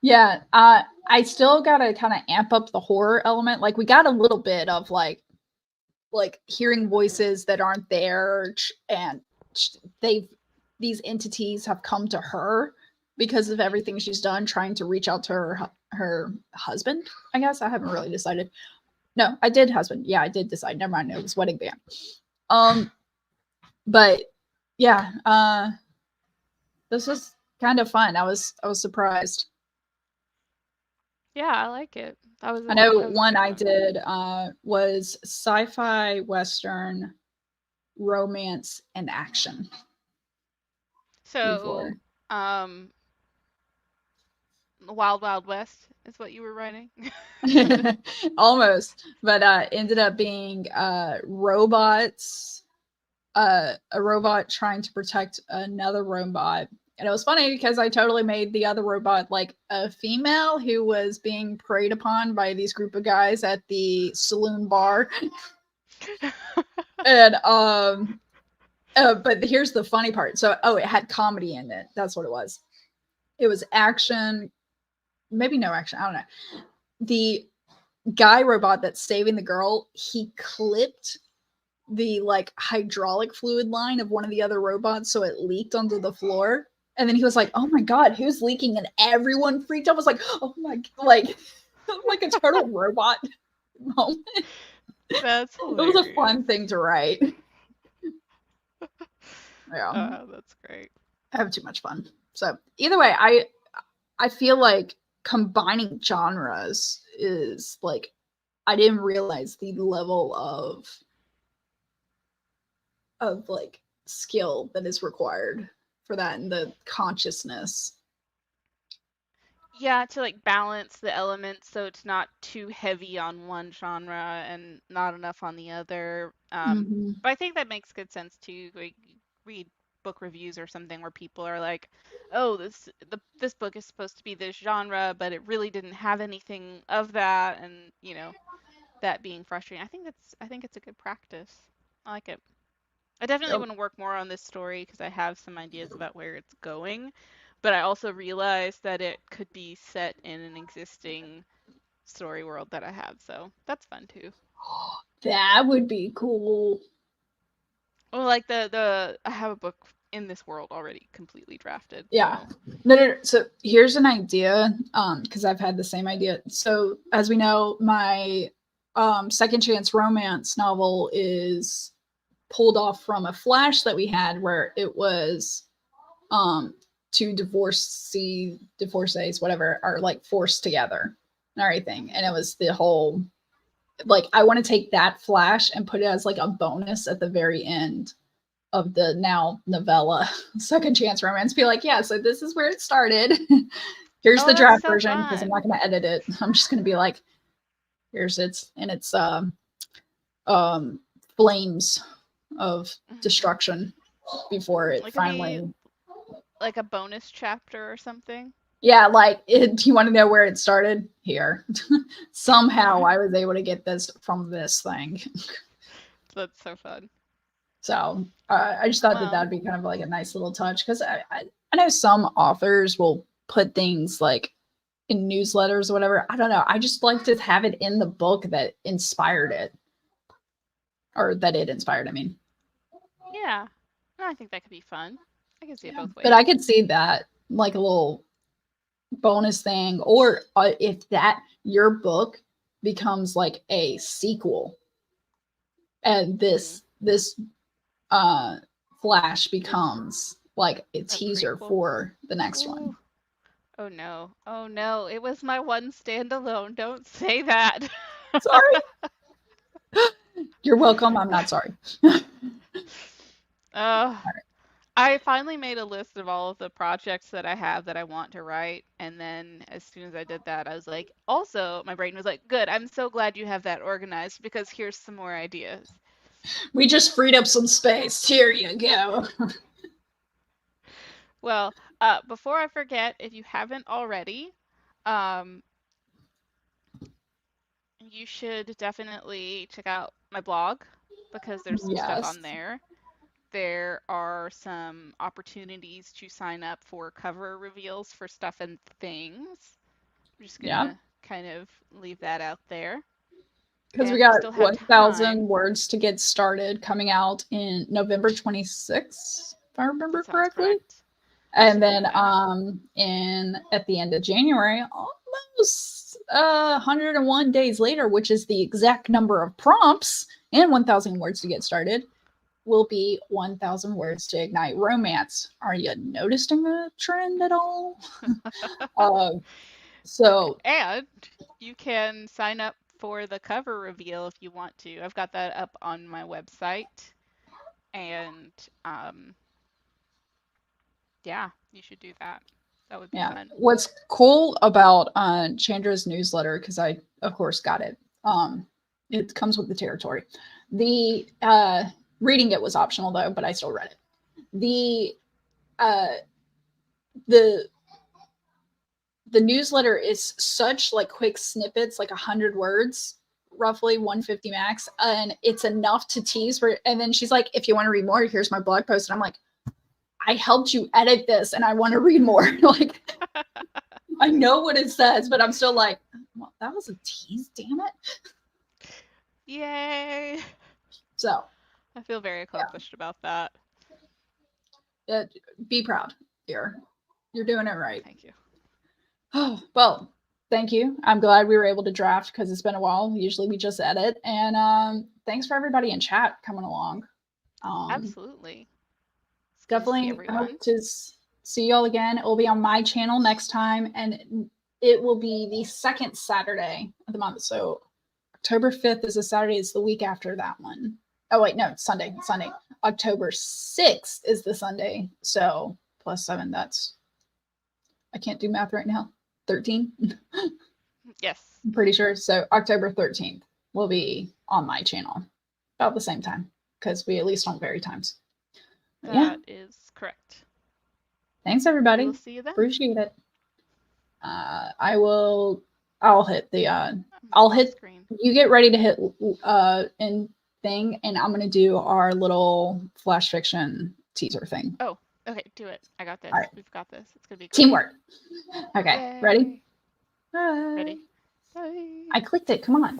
Yeah, I still gotta kind of amp up the horror element. Like we got a little bit of like hearing voices that aren't there, and they've these entities have come to her because of everything she's done, trying to reach out to her husband. I guess I haven't really decided. No, I did husband. Yeah, I did decide. Never mind. It was wedding band. But yeah, this was kind of fun. I was surprised. Yeah, I like it. I know that was a one good I one. did was sci-fi, western, romance, and action So, before. um, Wild Wild West is what you were writing? Almost, but ended up being robots, a robot trying to protect another robot. And it was funny because I totally made the other robot like a female who was being preyed upon by these group of guys at the saloon bar. And but here's the funny part. So it had comedy in it. That's what it was. It was action, maybe no action. I don't know. The guy robot that's saving the girl, he clipped the like hydraulic fluid line of one of the other robots so it leaked onto the floor. And then he was like, "Oh my god, who's leaking?" And everyone freaked out. I was like, "Oh my, like a total robot moment." That's It was a hilarious. fun thing to write. Yeah, That's great. I have too much fun. So either way, I feel like combining genres is like I didn't realize the level of like skill that is required for that and the consciousness. Yeah, to like balance the elements so it's not too heavy on one genre and not enough on the other. Mm-hmm. But I think that makes good sense too. Like read book reviews or something where people are like, "Oh, this book is supposed to be this genre, but it really didn't have anything of that," and that being frustrating. I think it's a good practice. I like it. I definitely Yep. want to work more on this story because I have some ideas about where it's going, but I also realize that it could be set in an existing story world that I have, so that's fun too. That would be cool. Well, like the I have a book in this world already completely drafted, Yeah. so No. So here's an idea, because I've had the same idea. So as we know, my second chance romance novel is pulled off from a flash that we had where it was two divorcees, whatever, are like forced together and everything. And it was the whole like I want to take that flash and put it as like a bonus at the very end of the now novella second chance romance. Be like, yeah, so this is where it started. Here's oh, the that's draft so version because I'm fun. not going to edit it. I'm just going to be like, here's its um flames of Mhm. destruction before it It could be finally. like a bonus chapter or something. Yeah, like do you want to know where it started? Here. Somehow I was able to get this from this thing. That's so fun. So I just thought that Well, that'd be kind of like a nice little touch because I know some authors will put things like in newsletters or whatever. I don't know. I just like to have it in the book that inspired it or that it inspired. I mean, yeah. No, I think that could be fun. I can see it yeah. both But ways. I could see that like a little bonus thing, or if that your book becomes like a sequel, and Mm, this uh flash becomes like a a teaser prequel. for the next one. Ooh. Oh no. Oh no. It was my one standalone. Don't say that. Sorry. You're welcome. I'm not sorry. Oh, I I finally made a list of all of the projects that I have that I want to write, and then as soon as I did that, I was like, also, my brain was like, good, I'm so glad you have that organized because here's some more ideas. We just freed up some space. Here you go. Well, before I forget, if you haven't already, um, you should definitely check out my blog because there's some stuff Yes. on there. There are some opportunities to sign up for cover reveals for stuff and things. I'm just Yeah. gonna kind of leave that out there. Because we And we got still have 1,000 time. words to get started coming out in November 26th, if I remember That sounds correctly. correct. And then Yeah. in at the end of January, almost 101 days later, which is the exact number of prompts and 1,000 words to get started, will be 1,000 words to ignite romance. Are you noticing a trend at all? So And you can sign up for the cover reveal if you want to. I've got that up on my website. And yeah, you should do that. That would be yeah, fun. what's cool about Chandra's newsletter, because I of course got it. It comes with the territory. The reading it was optional though, but I still read it. The uh, the the newsletter is such like quick snippets, like 100 words, roughly 150 max, and it's enough to tease. And then she's like, "If you want to read more, here's my blog post." And I'm like, "I helped you edit this, and I want to read more." Like, I know what it says, but I'm still like, well, that was a tease, damn it. Yay! So, I feel very accomplished about that. be proud, dear. You're doing it right. Thank you. Oh, well, thank you. I'm glad we were able to draft because it's been a while. Usually we just edit. And thanks for everybody in chat coming along. Absolutely. It's good to see Definitely everyone. hope to see you all again. It will be on my channel next time, and it will be the second Saturday of the month. So October 5th is a Saturday. It's the week after that one. Oh, wait, no, it's Sunday. Sunday. October 6th is the Sunday. So +7, that's, I can't do math right now. 13? Yes. I'm pretty sure. So October 13th will be on my channel about the same time because we at least don't vary times. But yeah, That is correct. thanks everybody. We'll see you then. Appreciate it. I'll hit the I'll hit screen. You get ready to hit in thing, and I'm gonna do our little flash fiction teaser thing. Oh, okay, do it. I got this. All right. We've got this. It's gonna be great. Teamwork. Okay, Yay. ready? Bye. Ready? Bye. I clicked it. Come on.